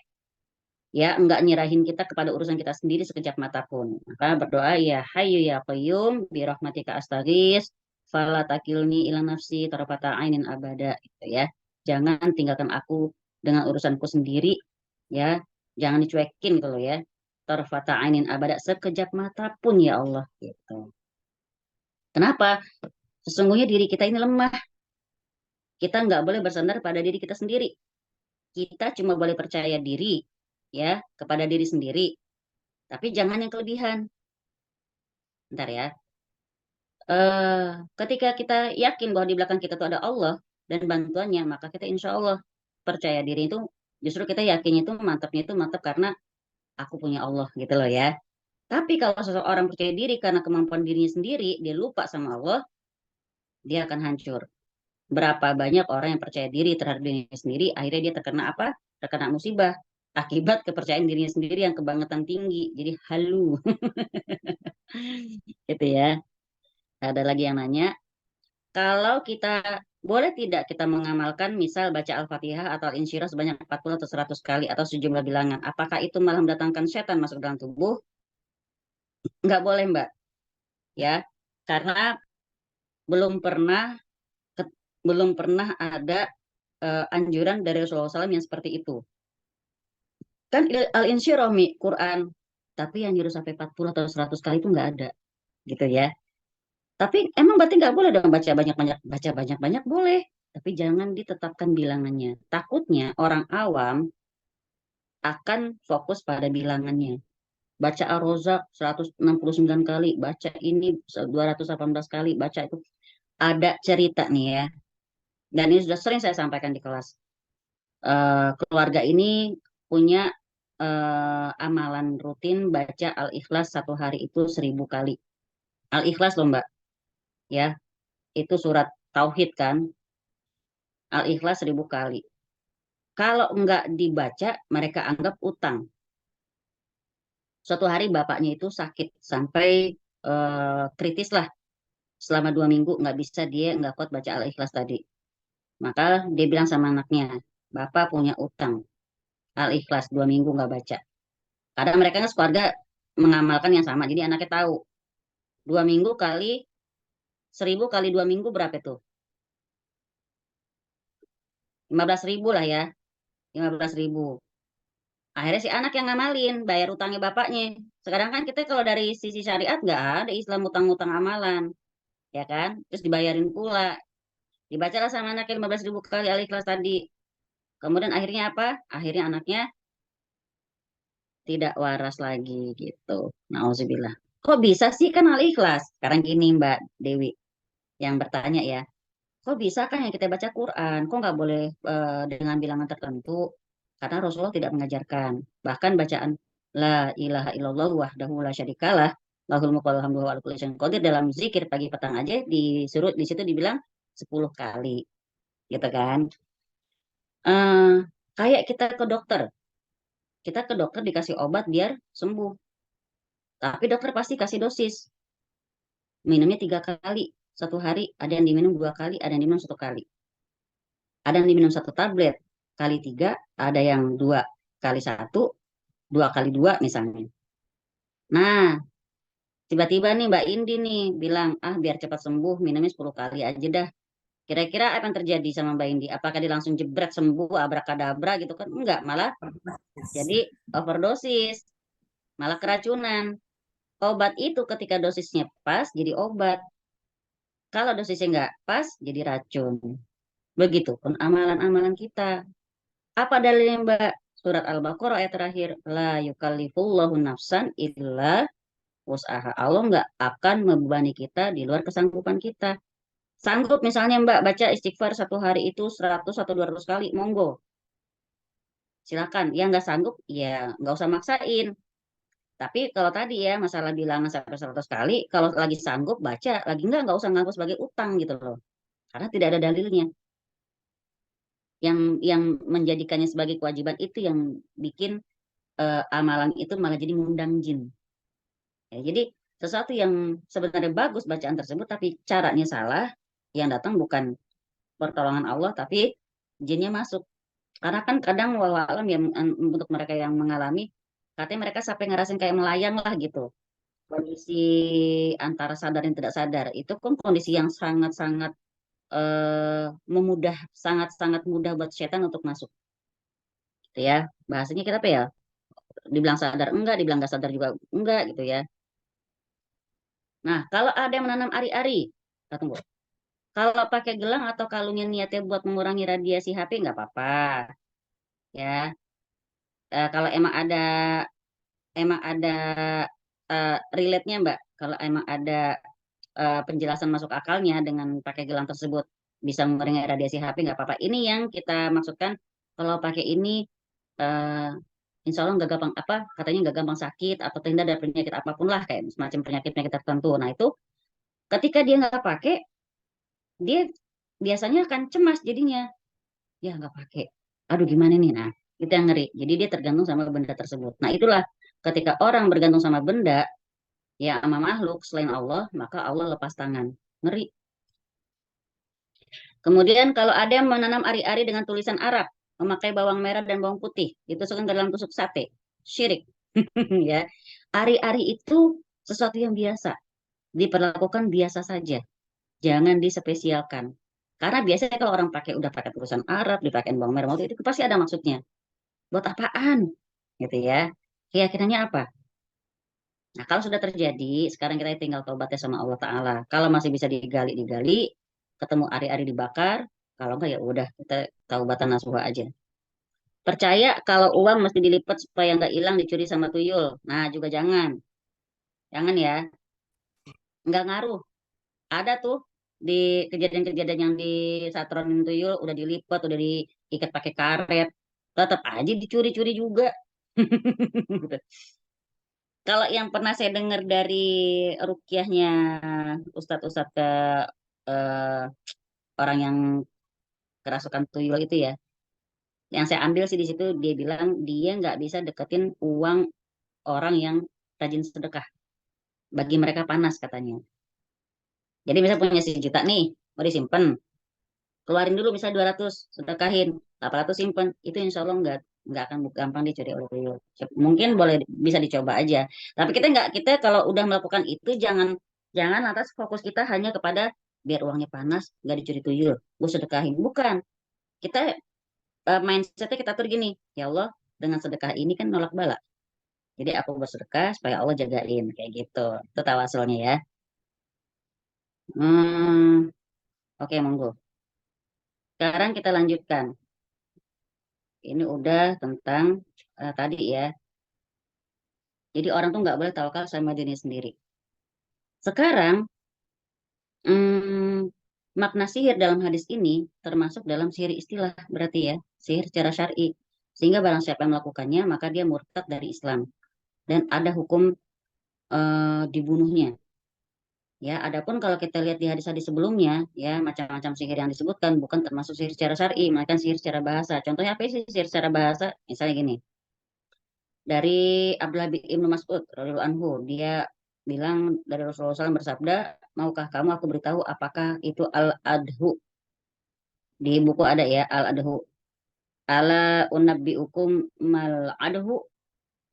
ya, enggak nyerahin kita kepada urusan kita sendiri sekejap mata pun. Maka berdoa, ya hayyu ya qayyum, bi rahmatika astaghis, fala takilni ila nafsi tarfata ainin abada. Gitu ya. Jangan tinggalkan aku dengan urusanku sendiri, ya. Jangan dicuekin kalau ya. Tarfata ainin abada, sekejap mata pun ya Allah. Gitu. Kenapa? Sesungguhnya diri kita ini lemah. Kita nggak boleh bersandar pada diri kita sendiri. Kita cuma boleh percaya diri ya kepada diri sendiri, tapi jangan yang kelebihan. Bentar ya. Ketika kita yakin bahwa di belakang kita tuh ada Allah dan bantuannya, maka kita insya Allah percaya diri itu justru kita yakinnya itu mantapnya itu mantap karena aku punya Allah gitu loh ya. Tapi kalau seseorang percaya diri karena kemampuan dirinya sendiri, dia lupa sama Allah, dia akan hancur. Berapa banyak orang yang percaya diri terhadap dirinya sendiri, akhirnya dia terkena apa? Terkena musibah. akibat kepercayaan dirinya sendiri yang kebangetan tinggi. Jadi halu. Gitu ya. Ada lagi yang nanya, kalau kita boleh tidak kita mengamalkan misal baca Al-Fatihah atau Al-Insyirah sebanyak 40 atau 100 kali atau sejumlah bilangan. Apakah itu malah mendatangkan setan masuk dalam tubuh? Nggak boleh, Mbak. Ya, karena belum pernah belum pernah ada anjuran dari Rasulullah SAW yang seperti itu. Kan Al-Insyirah Quran, tapi yang nyuruh sampai 40 atau 100 kali itu nggak ada, gitu ya. Tapi emang berarti nggak boleh dong baca banyak-banyak boleh, tapi jangan ditetapkan bilangannya. Takutnya orang awam akan fokus pada bilangannya. Baca Ar-Razzaq 169 kali, baca ini 218 kali, baca itu. Ada cerita nih ya, dan ini sudah sering saya sampaikan di kelas. Keluarga ini punya amalan rutin baca Al-Ikhlas satu hari itu 1000 kali. Al-Ikhlas loh Mbak, ya itu surat Tauhid kan, Al-Ikhlas 1000 kali. Kalau enggak dibaca, mereka anggap utang. Suatu hari bapaknya itu sakit sampai kritis lah. Selama 2 minggu nggak bisa, dia nggak kuat baca Al-Ikhlas tadi. Maka dia bilang sama anaknya, Bapak punya utang. Al-Ikhlas 2 minggu nggak baca. Karena mereka kan sekeluarga mengamalkan yang sama. Jadi anaknya tahu. 2 minggu kali 1000 kali 2 minggu berapa itu? 15.000 lah ya. 15.000. Akhirnya si anak yang ngamalin, bayar utangnya bapaknya. Sekarang kan kita kalau dari sisi syariat nggak ada Islam utang-utang amalan. Ya kan? Terus dibayarin pula. Dibacalah sama anaknya 15.000 kali Al-Ikhlas tadi. Kemudian akhirnya apa? Akhirnya anaknya tidak waras lagi gitu. Nauzubillah. Kok bisa sih kan Al-Ikhlas? Sekarang gini Mbak Dewi yang bertanya ya. Kok bisa kan yang kita baca Quran? Kok nggak boleh dengan bilangan tertentu? Karena Rasulullah tidak mengajarkan. Bahkan bacaan La ilaha illallah wahdahu la syarikalah lahul mulku wal hamdu wa ala kulli syai'in qadir dalam zikir pagi petang aja disuruh di situ dibilang 10 kali. Gitu kan? Eh kayak kita ke dokter. Kita ke dokter dikasih obat biar sembuh. Tapi dokter pasti kasih dosis. Minumnya 3 kali satu hari. Ada yang diminum 2 kali, ada yang diminum 1 kali. Ada yang diminum 1 tablet kali 3, ada yang 2 kali 1, 2 kali 2 misalnya. Nah, tiba-tiba nih Mbak Indi nih bilang, biar cepat sembuh minumnya 10 kali aja dah. Kira-kira apa yang terjadi sama Mbak Indi? Apakah dia langsung jebret sembuh, abrakadabra gitu kan? Enggak, malah jadi overdosis, malah keracunan. Obat itu ketika dosisnya pas jadi obat. Kalau dosisnya nggak pas jadi racun. Begitupun amalan-amalan kita. Apa dalilnya Mbak? Surat Al-Baqarah ayat terakhir. La yukallifullahu nafsan illa wus'aha. Allah nggak akan membebani kita di luar kesanggupan kita. Sanggup misalnya Mbak baca istighfar satu hari itu 100 atau 200 kali, monggo. Silakan. Yang nggak sanggup, ya nggak usah maksain. Tapi kalau tadi ya masalah bilangan sampai 100 kali, kalau lagi sanggup baca, lagi nggak usah ngaku sebagai utang gitu loh. Karena tidak ada dalilnya. Yang menjadikannya sebagai kewajiban itu yang bikin amalan itu malah jadi ngundang jin. Ya, jadi sesuatu yang sebenarnya bagus bacaan tersebut tapi caranya salah, yang datang bukan pertolongan Allah tapi jinnya masuk. Karena kan kadang walau alam ya untuk mereka yang mengalami katanya mereka sampai ngerasain kayak melayang lah gitu. Kondisi antara sadar dan tidak sadar itu kan kondisi yang sangat-sangat sangat-sangat mudah buat setan untuk masuk. Gitu ya. Bahasanya kita apa ya? Dibilang sadar enggak, dibilang nggak sadar juga enggak gitu ya. Nah, kalau ada yang menanam ari-ari, tunggu. Kalau pakai gelang atau kalungnya niatnya buat mengurangi radiasi HP nggak apa-apa, ya. Kalau emang ada relate-nya Mbak. Kalau emang ada penjelasan masuk akalnya dengan pakai gelang tersebut bisa mengurangi radiasi HP nggak apa-apa. Ini yang kita maksudkan kalau pakai ini eh, insya Allah nggak gampang katanya nggak gampang sakit atau terhindar dari penyakit apapun lah kayak semacam penyakit-penyakit tertentu. Nah itu ketika dia nggak pakai dia biasanya akan cemas jadinya ya nggak pakai. Aduh gimana nih? Nah Itu yang ngeri. Jadi dia tergantung sama benda tersebut. Nah, itulah ketika orang bergantung sama benda, ya sama makhluk selain Allah, maka Allah lepas tangan. Ngeri. Kemudian kalau ada yang menanam ari-ari dengan tulisan Arab, memakai bawang merah dan bawang putih, ditusukkan ke dalam tusuk sate, syirik. Ya, ari-ari itu sesuatu yang biasa, diperlakukan biasa saja, jangan dispesialkan. Karena biasanya kalau orang udah pakai tulisan Arab, dipakai bawang merah, bawang putih, itu pasti ada maksudnya. Buat apaan? Gitu ya. Keyakinannya apa? Nah, kalau sudah terjadi, sekarang kita tinggal tobatnya sama Allah Ta'ala. Kalau masih bisa digali, ketemu ari-ari dibakar, kalau enggak ya udah, kita taubatan nasuha aja. Percaya kalau uang mesti dilipat supaya nggak hilang dicuri sama tuyul. Nah, juga jangan. Jangan ya, nggak ngaruh. Ada tuh di kejadian-kejadian yang disatronin tuyul, udah dilipat, udah diikat pakai karet. Tetap aja dicuri-curi juga. Gitu. Kalau yang pernah saya dengar dari rukyahnya ustadz-ustadz ke eh, orang yang kerasukan tuyul itu ya, yang saya ambil sih di situ dia bilang dia nggak bisa deketin uang orang yang rajin sedekah. Bagi mereka panas katanya. Jadi misalnya punya 1 juta nih, mau disimpan, keluarin dulu bisa 200, sedekahin, 800 simpen, itu insya Allah nggak akan gampang dicuri oleh tuyul. Mungkin boleh bisa dicoba aja. Tapi kita kalau udah melakukan itu jangan jangan lantas fokus kita hanya kepada biar uangnya panas, nggak dicuri tuyul, gue sedekahin. Bukan. Kita mindsetnya kita tuh gini, ya Allah dengan sedekah ini kan nolak bala. Jadi aku bersedekah supaya Allah jagain kayak gitu. Itu tawasulnya ya. Hmm, oke monggo. Sekarang kita lanjutkan. Ini udah tentang tadi ya. Jadi orang tuh nggak boleh tawakal sama dirinya sendiri. Sekarang hmm, makna sihir dalam hadis ini termasuk dalam sihir istilah berarti ya, sihir secara syar'i. Sehingga barang siapa yang melakukannya maka dia murtad dari Islam dan ada hukum dibunuhnya. Ya, adapun kalau kita lihat di hadis-hadis sebelumnya, ya macam-macam sihir yang disebutkan bukan termasuk sihir secara syar'i, melainkan sihir secara bahasa. Contohnya apa sih sihir secara bahasa? Misalnya gini, dari Abdullah bin Ibnu Mas'ud radhiyallahu anhu, dia bilang dari Rasulullah SAW bersabda, maukah kamu aku beritahu apakah itu al-adhu? Di buku ada ya al-adhu. Ala unabbiukum mal adhu?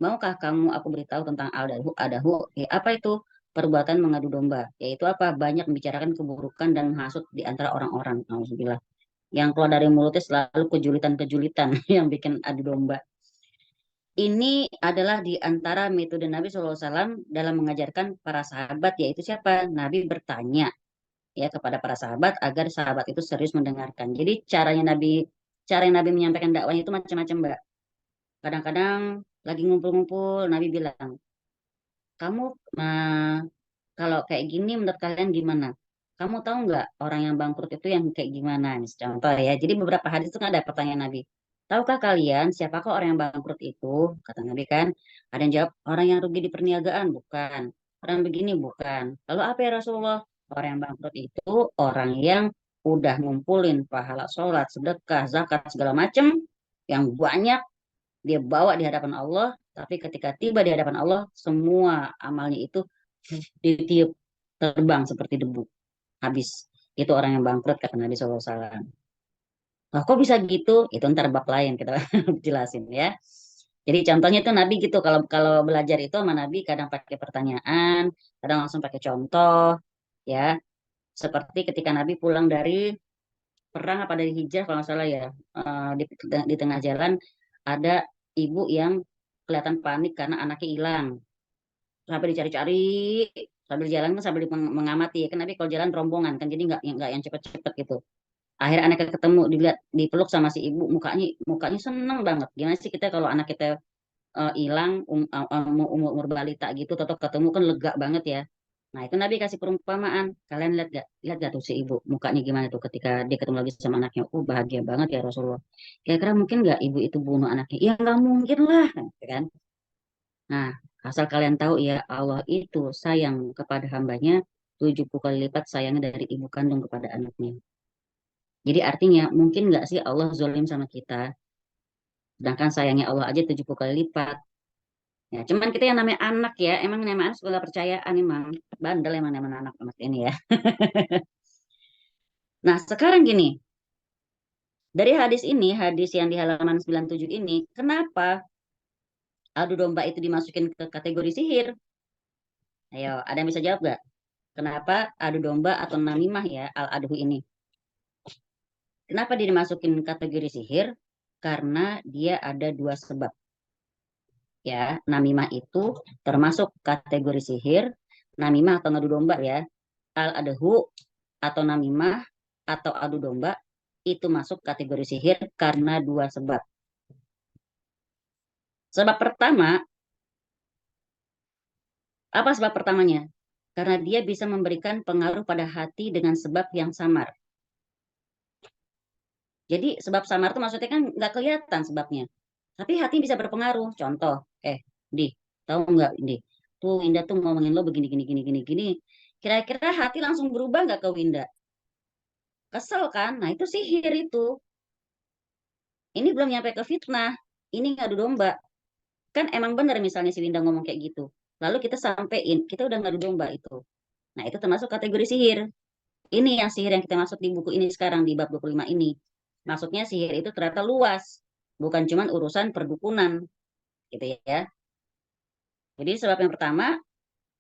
Maukah kamu aku beritahu tentang al-adhu? Adahu, ya, apa itu? Perbuatan mengadu domba, yaitu apa? Banyak membicarakan keburukan dan menghasut di antara orang-orang. Alhamdulillah. Yang keluar dari mulutnya selalu kejulitan-kejulitan yang bikin adu domba. Ini adalah di antara metode Nabi SAW dalam mengajarkan para sahabat, yaitu siapa? Nabi bertanya ya kepada para sahabat agar sahabat itu serius mendengarkan. Jadi cara yang Nabi menyampaikan dakwahnya itu macam-macam, Mbak. Kadang-kadang lagi ngumpul-ngumpul, Nabi bilang, kamu kalau kayak gini menurut kalian gimana? Kamu tahu nggak orang yang bangkrut itu yang kayak gimana? Nih, contoh ya. Jadi beberapa hadis itu kan ada pertanyaan Nabi. Tahukah kalian siapakah orang yang bangkrut itu? Kata Nabi kan. Ada yang jawab orang yang rugi di perniagaan, bukan. Orang begini bukan. Lalu apa ya Rasulullah? Orang yang bangkrut itu orang yang udah ngumpulin pahala sholat, sedekah, zakat segala macam yang banyak dia bawa di hadapan Allah, tapi ketika tiba di hadapan Allah semua amalnya itu ditiup terbang seperti debu habis. Itu orang yang bangkrut kata Nabi SAW. Nah, kok bisa gitu? Itu ntar bab lain kita jelasin ya. Jadi contohnya itu Nabi gitu. Kalau kalau belajar itu sama Nabi kadang pakai pertanyaan, kadang langsung pakai contoh, ya. Seperti ketika Nabi pulang dari perang apa dari hijrah kalau nggak salah ya, di tengah jalan ada ibu yang kelihatan panik karena anaknya hilang. Sampai dicari-cari sambil jalan kan sambil mengamati ya kan Nabi kalau jalan rombongan kan jadi nggak yang cepet-cepet gitu. Akhirnya anaknya ketemu dilihat dipeluk sama si ibu mukanya mukanya seneng banget. Gimana sih kita kalau anak kita hilang umur balita gitu tetap ketemu kan lega banget ya. Nah itu Nabi kasih perumpamaan. Kalian lihat gak tuh si ibu mukanya gimana tuh ketika dia ketemu lagi sama anaknya. Oh bahagia banget ya Rasulullah. Kira-kira mungkin nggak ibu itu bunuh anaknya? Ya nggak mungkin lah, kan? Nah, asal kalian tahu ya, Allah itu sayang kepada hambanya 70 kali lipat sayangnya dari ibu kandung kepada anaknya. Jadi artinya mungkin nggak sih Allah zolim sama kita? Sedangkan sayangnya Allah aja 70 kali lipat. Ya, cuman kita yang namanya anak ya, emang namanya anak suka nggak percayaan emang. Bandel emang namanya anak ini ya. Nah, sekarang gini, dari hadis ini, hadis yang di halaman 97 ini, kenapa adu domba itu dimasukin ke kategori sihir? Ayo, ada yang bisa jawab nggak? Kenapa adu domba atau namimah ya, al-adhu ini? Kenapa dia dimasukin kategori sihir? Karena dia ada dua sebab. Ya, namimah itu termasuk kategori sihir. Namimah atau adu domba ya. Al-adhu atau namimah atau adu domba itu masuk kategori sihir karena dua sebab. Sebab pertama, apa sebab pertamanya? Karena dia bisa memberikan pengaruh pada hati dengan sebab yang samar. Jadi sebab samar itu maksudnya kan nggak kelihatan sebabnya. Tapi hati bisa berpengaruh. Contoh, Di, tahu nggak, Di? Tuh Winda tuh ngomongin lo begini, gini, gini, gini, gini. Kira-kira hati langsung berubah nggak ke Winda? Kesel kan? Nah itu sihir itu. Ini belum nyampe ke fitnah. Ini ngadu domba. Kan emang benar misalnya si Winda ngomong kayak gitu. Lalu kita sampein, kita udah ngadu domba itu. Nah itu termasuk kategori sihir. Ini yang sihir yang kita maksud di buku ini sekarang, di bab 25 ini. Maksudnya sihir itu ternyata luas. Bukan cuma urusan perdukunan. Gitu ya. Jadi sebab yang pertama,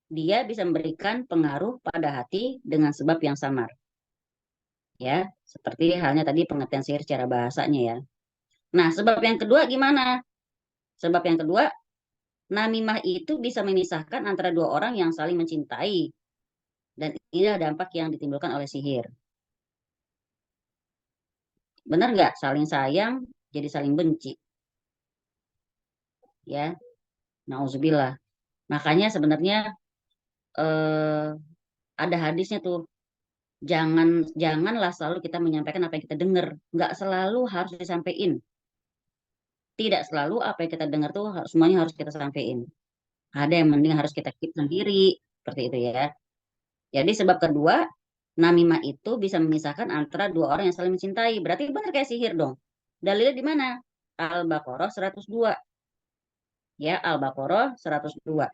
dia bisa memberikan pengaruh pada hati dengan sebab yang samar. Ya, seperti halnya tadi pengertian sihir secara bahasanya ya. Nah, sebab yang kedua gimana? Sebab yang kedua, namimah itu bisa memisahkan antara dua orang yang saling mencintai. Dan inilah dampak yang ditimbulkan oleh sihir. Benar nggak? Saling sayang jadi saling benci. Ya, nauzubillah. Makanya sebenarnya ada hadisnya tuh. Janganlah selalu kita menyampaikan apa yang kita dengar. Nggak selalu harus disampaikan. Tidak selalu apa yang kita dengar tuh semuanya harus kita sampaikan. Ada yang mending harus kita keep sendiri. Seperti itu ya. Jadi sebab kedua, namimah itu bisa memisahkan antara dua orang yang saling mencintai. Berarti benar kayak sihir dong. Dalilnya di mana? Al-Baqarah 102. Ya, Al-Baqarah 102.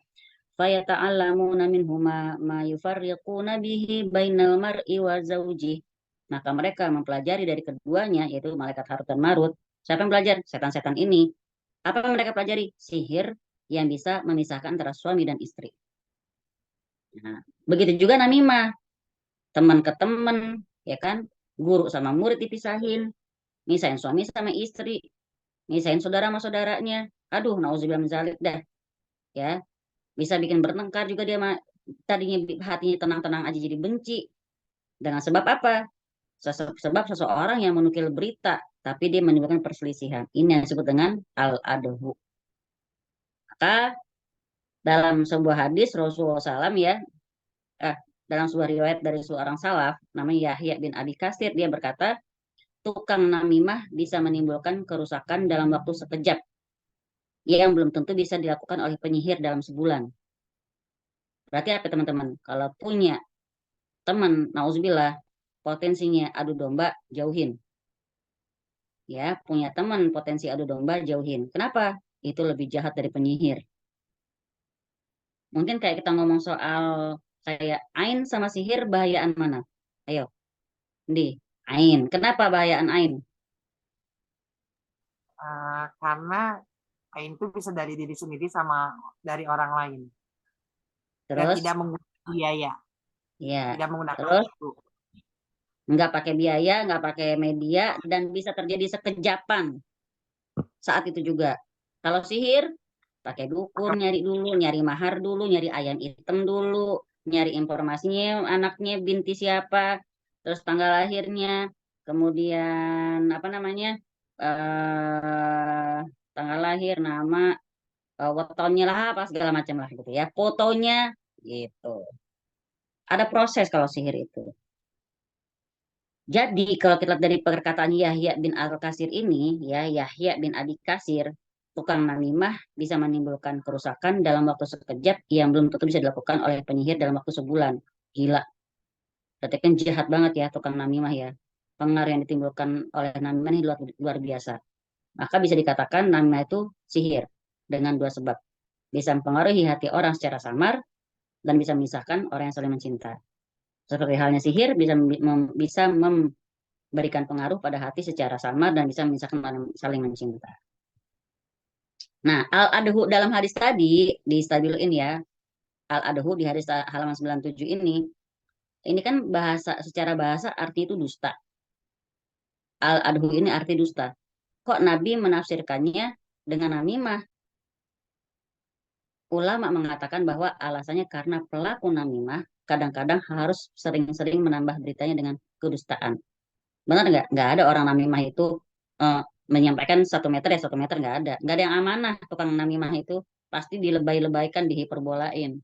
Fayata'allamuna minhuma ma yufarriquna bihi bainal mar'i wa zawjih. Maka mereka mempelajari dari keduanya, yaitu malaikat Harut dan Marut. Siapa yang belajar? Setan-setan ini. Apa yang mereka pelajari? Sihir yang bisa memisahkan antara suami dan istri. Nah, begitu juga namimah. Teman ke teman, ya kan? Guru sama murid dipisahin. Misahin suami sama istri. Misahin saudara sama saudaranya. Aduh, nauzubillah min dzalik dah. Ya, bisa bikin bertengkar juga dia tadinya hatinya tenang-tenang aja jadi benci. Dengan sebab apa? Sebab seseorang yang menukil berita, tapi dia menimbulkan perselisihan. Ini yang disebut dengan al-adhu. Maka dalam sebuah hadis Rasulullah SAW ya, dalam sebuah riwayat dari seorang salaf, namanya Yahya bin Abi Kasir, dia berkata, tukang namimah bisa menimbulkan kerusakan dalam waktu sekejap, yang belum tentu bisa dilakukan oleh penyihir dalam sebulan. Berarti apa teman-teman? Kalau punya teman, nauzubillah, potensinya adu domba, jauhin. Ya, punya teman potensi adu domba, jauhin. Kenapa? Itu lebih jahat dari penyihir. Mungkin kayak kita ngomong soal kayak ain sama sihir, bahayaan mana? Ayo, di ain. Kenapa bahayaan ain? Karena itu bisa dari diri sendiri sama dari orang lain. Dan Terus, tidak menggunakan biaya, ya, tidak menggunakan terus waktu. nggak pakai biaya, nggak pakai media, dan bisa terjadi sekejapan saat itu juga. Kalau sihir, pakai dukun, nyari dulu, nyari mahar dulu, nyari ayam hitam dulu, nyari informasinya anaknya binti siapa, terus tanggal lahirnya, kemudian apa namanya, tanggal lahir, nama, wetonnya lah, apa segala macam lah gitu ya, fotonya gitu. Ada proses kalau sihir itu. Jadi kalau kita lihat dari perkataan Yahya bin Al-Kasir ini, ya Yahya bin Abi Kasir, tukang namimah bisa menimbulkan kerusakan dalam waktu sekejap yang belum tentu bisa dilakukan oleh penyihir dalam waktu sebulan. Gila. Berarti kan jahat banget ya tukang namimah ya. Pengaruh yang ditimbulkan oleh namimah ini luar biasa. maka bisa dikatakan namimah itu sihir dengan dua sebab. Bisa mempengaruhi hati orang secara samar dan bisa memisahkan orang yang saling mencinta. Seperti halnya sihir bisa memberikan pengaruh pada hati secara samar dan bisa memisahkan orang yang saling mencinta. Nah, al-adhu dalam hadis tadi di stabiluin ya. Al-adhu di hadis halaman 97 ini kan secara bahasa arti itu dusta. Al-adhu ini arti dusta. Kok Nabi menafsirkannya dengan namimah? Ulama mengatakan bahwa alasannya karena pelaku namimah kadang-kadang harus sering-sering menambah beritanya dengan kedustaan. Benar nggak? Nggak ada orang namimah itu menyampaikan 1 meter ya 1 meter, nggak ada. Nggak ada yang amanah tukang namimah itu. Pasti dilebay-lebaykan, dihiperbolain.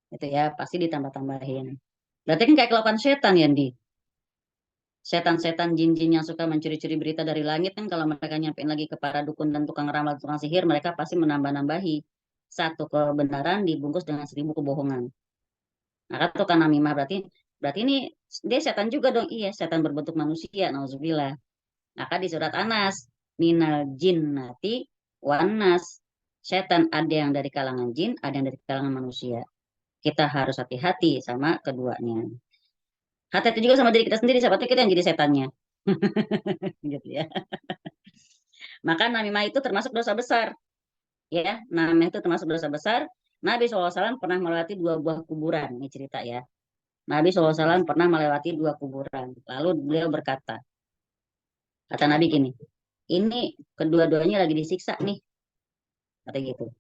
Itu ya, pasti ditambah-tambahin. Berarti kan kayak kelakuan setan ya, Di. Setan-setan jin-jin yang suka mencuri-curi berita dari langit kan kalau mereka nyampein lagi ke para dukun dan tukang ramal, tukang sihir, mereka pasti menambah-nambahi. Satu kebenaran dibungkus dengan 1000 kebohongan. Nah, kan tukang namimah berarti ini dia setan juga dong. Iya, setan berbentuk manusia, nauzubillah. Maka di surat Anas, minal jinnati wanas. Setan ada yang dari kalangan jin, ada yang dari kalangan manusia. Kita harus hati-hati sama keduanya. Hati-hati juga sama diri kita sendiri, siapa tahu kita yang jadi setannya. Gitu ya. Maka namimah itu termasuk dosa besar. Ya, namimah itu termasuk dosa besar. Nabi SAW pernah melewati 2 buah kuburan. Ini cerita ya. Nabi SAW pernah melewati 2 kuburan. Lalu beliau berkata, kata Nabi gini, ini kedua-duanya lagi disiksa nih. Kata gitu.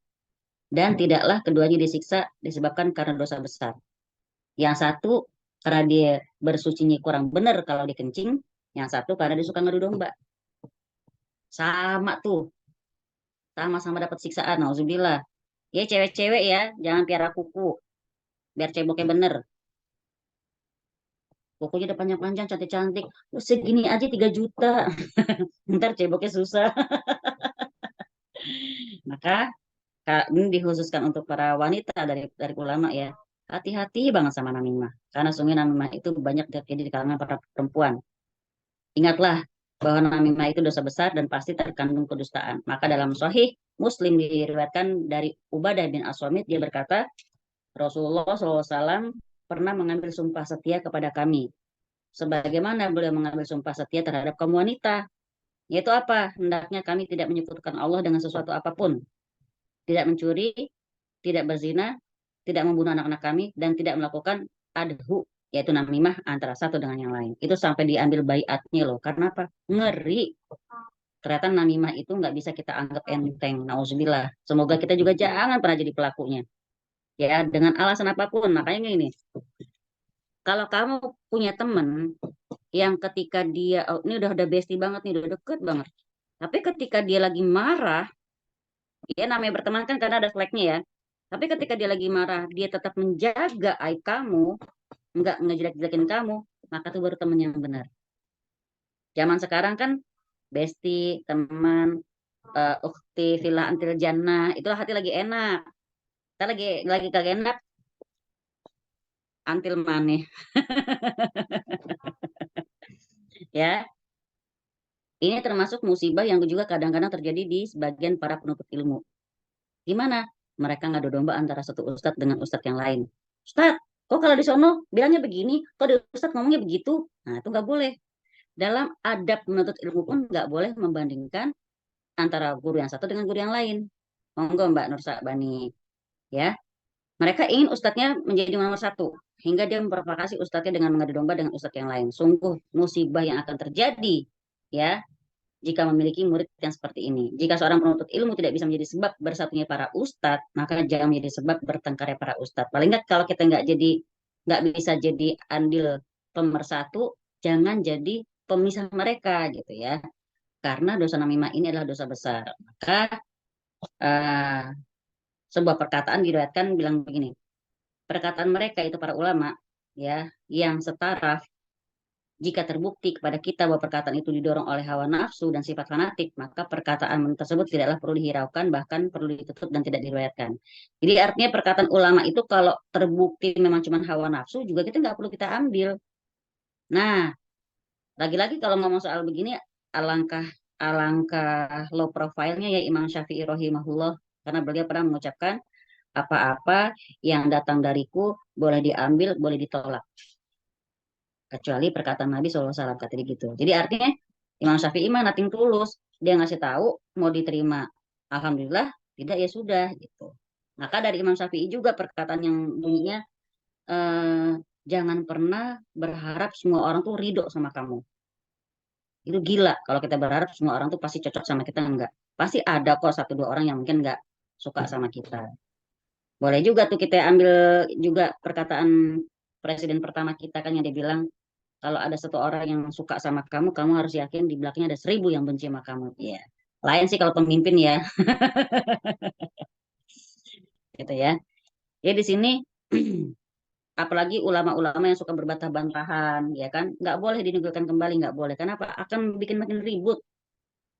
Dan tidaklah keduanya disiksa disebabkan karena dosa besar. Yang satu karena dia bersucinya kurang benar kalau dikencing, yang satu karena dia suka ngadu domba. Sama tuh, sama-sama dapat siksaan, nauzubillah. Ya cewek-cewek ya, jangan piara kuku, biar ceboknya bener. Kukunya udah panjang-panjang, cantik-cantik. Segini aja 3 juta. Ntar ceboknya susah. Maka ini dikhususkan untuk para wanita dari ulama ya. Hati-hati banget sama namimah. Karena sungguh namimah itu banyak terjadi di kalangan para perempuan. Ingatlah bahwa namimah itu dosa besar dan pasti terkandung kedustaan. Maka dalam Sahih Muslim diriwayatkan dari Ubadah bin As-Samit, dia berkata, Rasulullah SAW pernah mengambil sumpah setia kepada kami. Sebagaimana beliau mengambil sumpah setia terhadap kaum wanita. Yaitu apa? Hendaknya kami tidak menyekutukan Allah dengan sesuatu apapun. Tidak mencuri, tidak berzina, tidak membunuh anak-anak kami, dan tidak melakukan adhu, yaitu namimah antara satu dengan yang lain. Itu sampai diambil baiatnya loh. Karena apa? Ngeri. Ternyata namimah itu nggak bisa kita anggap enteng. Nauzubillah. Semoga kita juga jangan pernah jadi pelakunya. Ya, dengan alasan apapun. Makanya ini, kalau kamu punya teman yang ketika dia, oh, ini udah bestie banget nih, udah deket banget. Tapi ketika dia lagi marah, ya namanya berteman kan karena ada flagnya ya. Tapi ketika dia lagi marah, dia tetap menjaga aib kamu, nggak ngejelek-jelekin kamu, maka itu baru teman yang benar. Zaman sekarang kan bestie, teman, ukti, filah antil jannah, itulah hati lagi enak. Kita lagi kagak enak, antil maneh. Ya, ini termasuk musibah yang juga kadang-kadang terjadi di sebagian para penuntut ilmu. Gimana? Mereka ngadu domba antara satu ustadz dengan ustadz yang lain. Ustadz, kok kalau di sono bilangnya begini, kok di ustadz ngomongnya begitu? Nah, itu nggak boleh. Dalam adab menuntut ilmu pun nggak boleh membandingkan antara guru yang satu dengan guru yang lain. Monggo Mbak Nursa Bani. Ya, mereka ingin ustadznya menjadi nomor satu, hingga dia memprovokasi ustadznya dengan mengadu domba dengan ustadz yang lain. Sungguh musibah yang akan terjadi, ya, jika memiliki murid yang seperti ini. Jika seorang penuntut ilmu tidak bisa menjadi sebab bersatunya para ustadz, maka jangan menjadi sebab bertengkarnya para ustadz. Paling nggak kalau kita nggak bisa jadi andil pemersatu, jangan jadi pemisah mereka gitu ya. Karena dosa namimah ini adalah dosa besar. Maka sebuah perkataan diriwayatkan bilang begini. Perkataan mereka itu para ulama ya yang setara, jika terbukti kepada kita bahwa perkataan itu didorong oleh hawa nafsu dan sifat fanatik, maka perkataan tersebut tidaklah perlu dihiraukan, bahkan perlu ditutup dan tidak diriwayatkan. Jadi artinya perkataan ulama itu kalau terbukti memang cuma hawa nafsu, juga kita nggak perlu kita ambil. Nah, lagi-lagi kalau ngomong soal begini, alangkah alangkah low profile-nya ya Imam Syafi'i rahimahullah, karena beliau pernah mengucapkan apa-apa yang datang dariku boleh diambil, boleh ditolak, kecuali perkataan Nabi SAW kata dia gitu. Jadi artinya Imam Syafi'i mah nating tulus, dia ngasih tahu mau diterima, alhamdulillah, tidak ya sudah gitu. Maka dari Imam Syafi'i juga perkataan yang bunyinya eh, jangan pernah berharap semua orang tuh ridho sama kamu. Itu gila kalau kita berharap semua orang tuh pasti cocok sama kita, enggak. Pasti ada kok satu dua orang yang mungkin enggak suka sama kita. Boleh juga tuh kita ambil juga perkataan presiden pertama kita kan yang dia bilang kalau ada satu orang yang suka sama kamu, kamu harus yakin di belakangnya ada 1.000 yang benci sama kamu. Iya. Lain sih kalau pemimpin ya, gitu ya. Ya di sini apalagi ulama-ulama yang suka berbantah-bantahan, ya kan, nggak boleh dinegurkan kembali, nggak boleh. Kenapa? Akan bikin makin ribut.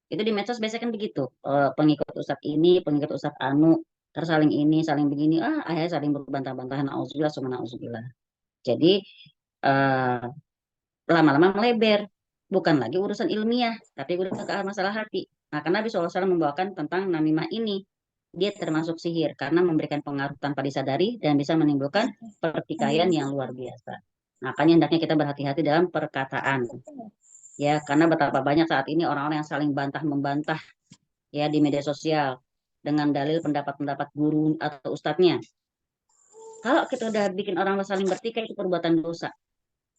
Itu di medsos biasanya kan begitu. Pengikut ustadz ini, pengikut ustadz anu, terus saling ini, saling begini, akhirnya saling berbantah-bantahan. Nauzubillah, summa nauzubillah. Jadi eh, lama-lama melebar. Bukan lagi urusan ilmiah, tapi udah ke arah masalah hati. Nah, karena Nabi SAW membawakan tentang namimah ini. Dia termasuk sihir karena memberikan pengaruh tanpa disadari dan bisa menimbulkan pertikaian yang luar biasa. Makanya hendaknya kita berhati-hati dalam perkataan. Ya, karena betapa banyak saat ini orang-orang yang saling bantah membantah ya di media sosial dengan dalil pendapat-pendapat guru atau ustadznya. Kalau kita udah bikin orang saling bertikai itu perbuatan dosa.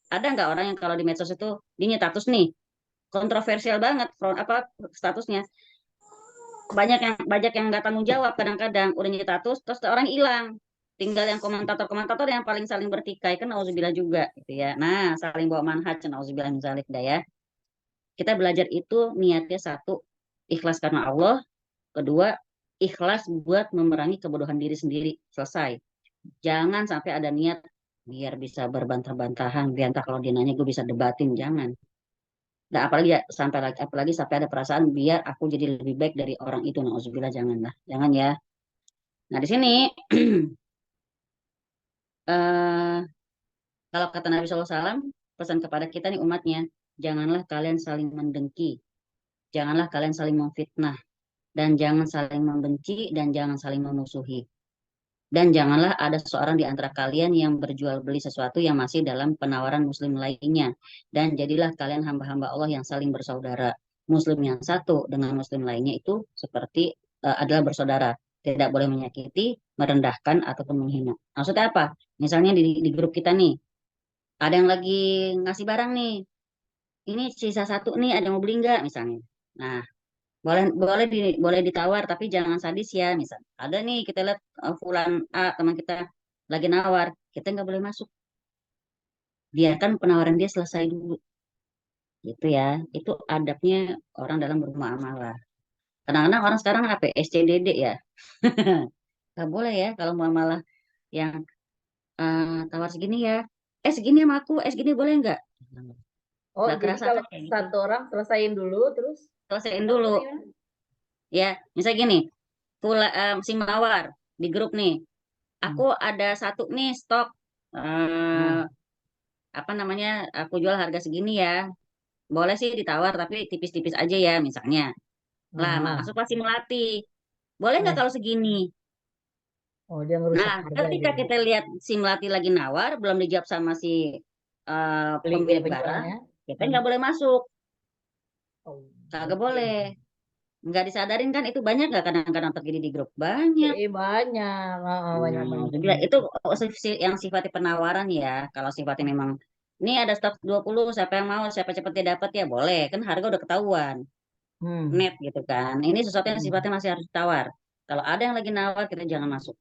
Ada nggak orang yang kalau di medsos itu dia status nih kontroversial banget apa statusnya, banyak yang nggak tanggung jawab, kadang-kadang udah nyari status terus orang hilang, tinggal yang komentator-komentator yang paling saling bertikai, kan nauzubillah juga gitu ya. Nah, saling bawa manhaj, nauzubillah min dzalik dah ya. Kita belajar itu niatnya satu, ikhlas karena Allah. Kedua, ikhlas buat memerangi kebodohan diri sendiri. Selesai. Jangan sampai ada niat biar bisa berbantah-bantahan, biar entah kalau dia nanya gue bisa debatin, jangan. Nah, apalagi ya, apalagi sampai ada perasaan biar aku jadi lebih baik dari orang itu. Nauzubillah, janganlah. Jangan ya. Nah, di sini eh, kalau kata Nabi SAW, pesan kepada kita nih umatnya, janganlah kalian saling mendengki, janganlah kalian saling memfitnah, dan jangan saling membenci, dan jangan saling memusuhi. Dan janganlah ada seorang di antara kalian yang berjual beli sesuatu yang masih dalam penawaran muslim lainnya. Dan jadilah kalian hamba-hamba Allah yang saling bersaudara. Muslim yang satu dengan muslim lainnya itu seperti adalah bersaudara. Tidak boleh menyakiti, merendahkan, ataupun menghina. Maksudnya apa? Misalnya di grup kita nih, ada yang lagi ngasih barang nih. Ini sisa satu nih, ada yang mau beli nggak misalnya. Nah, boleh ditawar tapi jangan sadis ya, misal ada nih kita lihat fulan A teman kita lagi nawar, kita nggak boleh masuk, biarkan penawaran dia selesai dulu, gitu ya. Itu adabnya orang dalam bermuamalah. Kadang-kadang orang sekarang apa SCDD ya. Nggak boleh ya kalau muamalah yang tawar segini ya, segini sama aku, segini boleh nggak, Oh, nggak jadi kerasa kalau kan kayak gitu. satu orang selesaiin dulu, terus Selesaiin atau dulu gimana? ya, misalnya gini, si mawar di grup nih, aku ada satu nih stok eh, apa namanya, aku jual harga segini ya, boleh sih ditawar tapi tipis-tipis aja ya misalnya. Lah Aha. masuk pasti melatih, boleh nggak Eh, kalau segini. oh dia ngerusak Nah, harga ketika gitu. kita lihat si melati lagi nawar belum dijawab sama si pemilik barang, Penjualnya. kita Hmm. nggak boleh masuk, Oh, kagak oke. boleh. Nggak disadarin kan, itu banyak nggak kadang-kadang terjadi di grup, banyak. Banyak. Banyak Nah, banyak juga banyak. itu yang sifatnya penawaran ya. Kalau sifatnya memang ini ada stok 20, siapa yang mau, siapa cepat dia dapat ya boleh. Kan harga udah ketahuan, Hmm. net gitu kan. Ini sesuatu yang Hmm. sifatnya masih harus ditawar. Kalau ada yang lagi nawar, kita jangan masuk.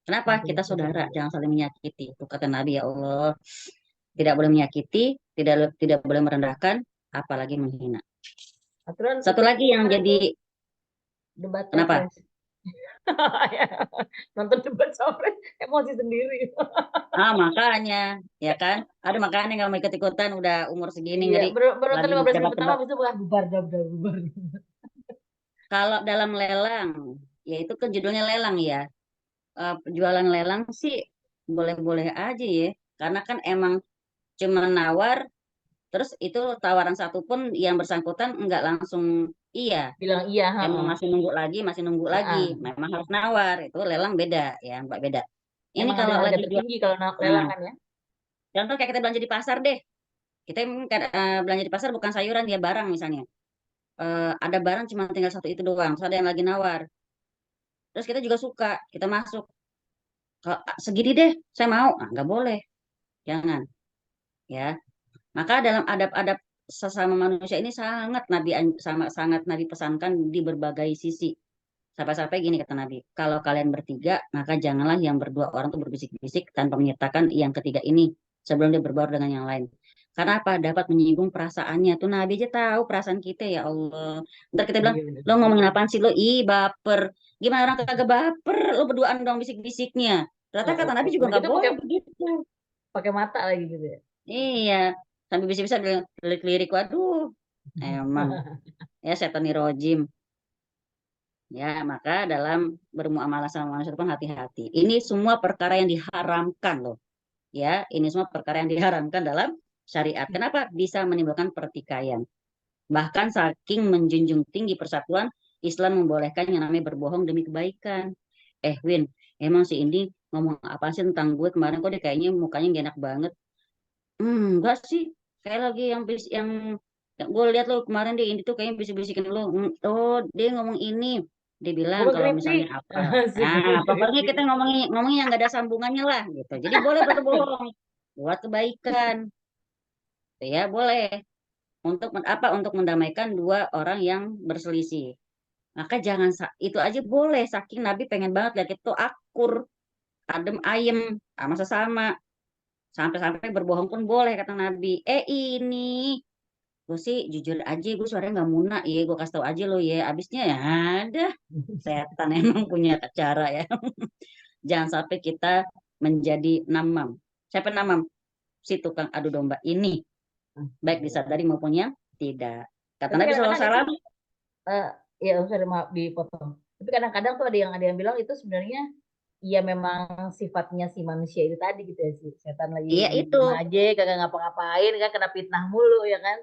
Kenapa? Oke, Kita oke. saudara, jangan saling menyakiti. Itu kata Nabi ya Allah. Tidak boleh menyakiti, tidak boleh merendahkan, apalagi menghina. Aturan Satu ikut lagi yang kemana tuh jadi, debat kenapa? capres? Nonton debat capres emosi sendiri. Makanya, ya kan? Ada makanya nggak mau ikut-ikutan, udah umur segini Iya, ngeri baru nonton lagi 15 menit pertama tebak-tebak. habis itu bubar, bubar, bubar, bubar. Kalau dalam lelang, ya itu kan judulnya lelang ya. Jualan lelang sih boleh-boleh aja ya. Karena kan emang cuma nawar, Terus itu tawaran satu pun yang bersangkutan enggak langsung iya. Bilang iya, Emang masih nunggu lagi. Heeh. Memang harus nawar. Itu lelang beda ya, Mbak, beda. Ini Emang ambil kalau harga lagi jual, tertinggi kalau lelang nah, kan ya. contoh kayak kita belanja di pasar deh. Kita belanja di pasar bukan sayuran ya, barang misalnya. Ada barang cuma tinggal satu itu doang, terus ada yang lagi nawar. Terus kita juga suka, kita masuk. Segini deh, saya mau. Ah, nggak boleh, jangan. Ya, maka dalam adab-adab sesama manusia ini sangat Nabi pesankan di berbagai sisi. Sampai-sampai gini kata Nabi, kalau kalian bertiga, maka janganlah yang berdua orang tuh berbisik-bisik tanpa menyertakan yang ketiga ini sebelum dia berbaur dengan yang lain. Karena apa? Dapat menyinggung perasaannya. Tuh Nabi aja tahu perasaan kita, ya Allah. Ntar kita bilang, Iya benar. lo ngomongin apaan sih lo? Ih, baper. Gimana orang kagak baper? Lo berduaan dong bisik-bisiknya. Ternyata kata Nabi juga Udah nggak gitu boleh begitu. pakai mata lagi gitu ya. Iya, sambil bisa-bisa lirik-lirik. Waduh, emang ya setan rojim. Ya, maka dalam bermuamalah sama manusia itu pun hati-hati. Ini semua perkara yang diharamkan loh. Ya, ini semua perkara yang diharamkan dalam syariat. Kenapa? Bisa menimbulkan pertikaian. Bahkan saking menjunjung tinggi persatuan, Islam membolehkan yang namanya berbohong demi kebaikan. Win, emang si ini ngomong apa sih tentang gue kemarin, kok dia kayaknya mukanya gak enak banget. Enggak sih. Kayak lagi yang gue lihat lo kemarin dia ini tuh kayaknya bisik-bisikin lo. Oh, dia ngomong ini. Dia bilang Ngomong kalau misalnya keripik. apa. Asik Nah, ngomong pokoknya keripik. kita ngomongin yang gak ada sambungannya lah gitu. Jadi boleh berbohong buat kebaikan. Gitu ya, boleh. Apa? Untuk mendamaikan dua orang yang berselisih. Maka jangan itu aja boleh. Saking Nabi pengen banget lihat itu akur, adem ayem sama sesama. Sampai-sampai berbohong pun boleh kata Nabi. Ini gue sih jujur aja gue suaranya nggak muna ya, gue kasih tau aja lo ya, abisnya ya ada setan emang punya cara ya. Jangan sampai kita menjadi namam. Siapa namam? Si tukang adu domba ini, baik disadari maupun yang tidak. Kata Tapi Nabi kadang-kadang itu SAW. eh ya sorry maaf dipotong. Tapi kadang-kadang tuh ada yang bilang itu sebenarnya ya memang sifatnya si manusia itu tadi gitu ya, si setan lagi Iya itu. diem aja kagak ngapa-ngapain kan, kena fitnah mulu ya kan.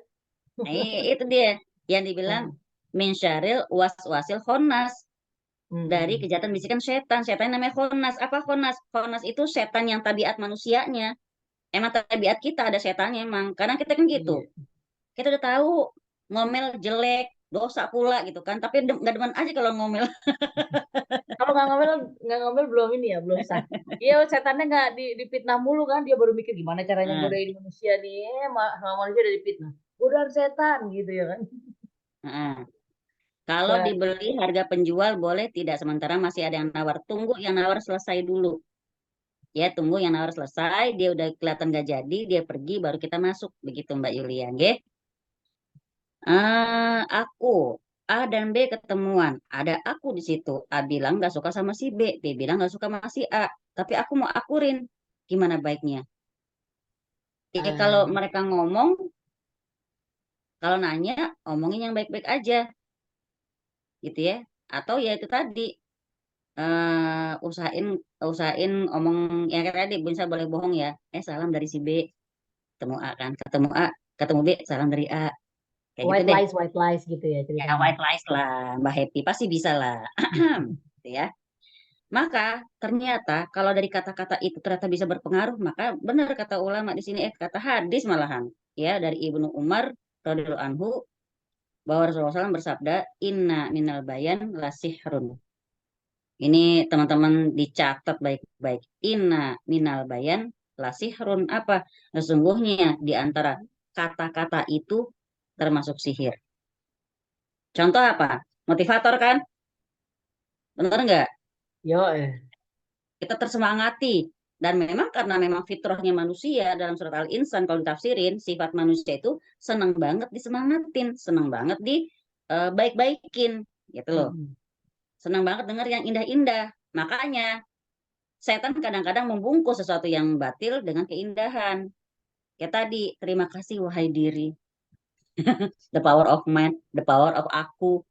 Itu dia yang dibilang Nah, min syaril waswasil khonas, dari hmm. kejahatan bisikan setan. Setan namanya khonas. Apa khonas? Khonas itu setan yang tabiat manusianya. Emang tabiat kita ada setannya emang. Karena kita kan gitu. Iya. Kita udah tahu ngomel jelek, dosa pula gitu kan. Tapi nggak demen aja kalau ngomel. Kalau nggak ngomel belum ini ya, belum sah. Iya, setannya nggak difitnah mulu kan, dia baru mikir gimana caranya Nah, godain manusia nih, sama manusia udah difitnah. Godaan setan gitu ya kan. nah. Kalau Ya, dibeli harga penjual boleh tidak, sementara masih ada yang nawar. Tunggu yang nawar selesai dulu. Ya, tunggu yang nawar selesai, dia udah kelihatan gak jadi, dia pergi, baru kita masuk. Begitu Mbak Yulia, nggih. Aku A dan B ketemuan. Ada aku di situ. A bilang gak suka sama si B. B bilang gak suka sama si A. Tapi aku mau akurin. Gimana baiknya? Ya, kalau ah, mereka ngomong, kalau nanya, omongin yang baik-baik aja. Gitu ya. Atau ya itu tadi, usahain usahain omong yang kayak tadi, bisa boleh bohong ya. Salam dari si B. Ketemu A kan. Ketemu B, salam dari A. Kayak gitu deh. white lies gitu ya Ya, ceritanya. white lies lah. Mbak Happy pasti bisa lah. Gitu ya. Maka ternyata kalau dari kata-kata itu ternyata bisa berpengaruh, maka benar kata ulama di sini, kata hadis malahan ya dari Ibnu Umar radhiyallahu anhu, bahwa Rasulullah SAW bersabda, Inna minal bayan lasihrun. Ini teman-teman dicatat baik-baik. Inna minal bayan lasihrun, apa? Sesungguhnya di antara kata-kata itu termasuk sihir. Contoh apa? Motivator kan? Benar nggak? Yo, Kita tersemangati. Dan memang karena memang fitrahnya manusia, dalam surat Al-Insan kalau ditafsirin, sifat manusia itu senang banget disemangatin, senang banget di baik-baikin, gitu loh. Senang banget dengar yang indah-indah. Makanya setan kadang-kadang membungkus sesuatu yang batil dengan keindahan. Ya tadi, terima kasih wahai diri. The power of man, the power of aku.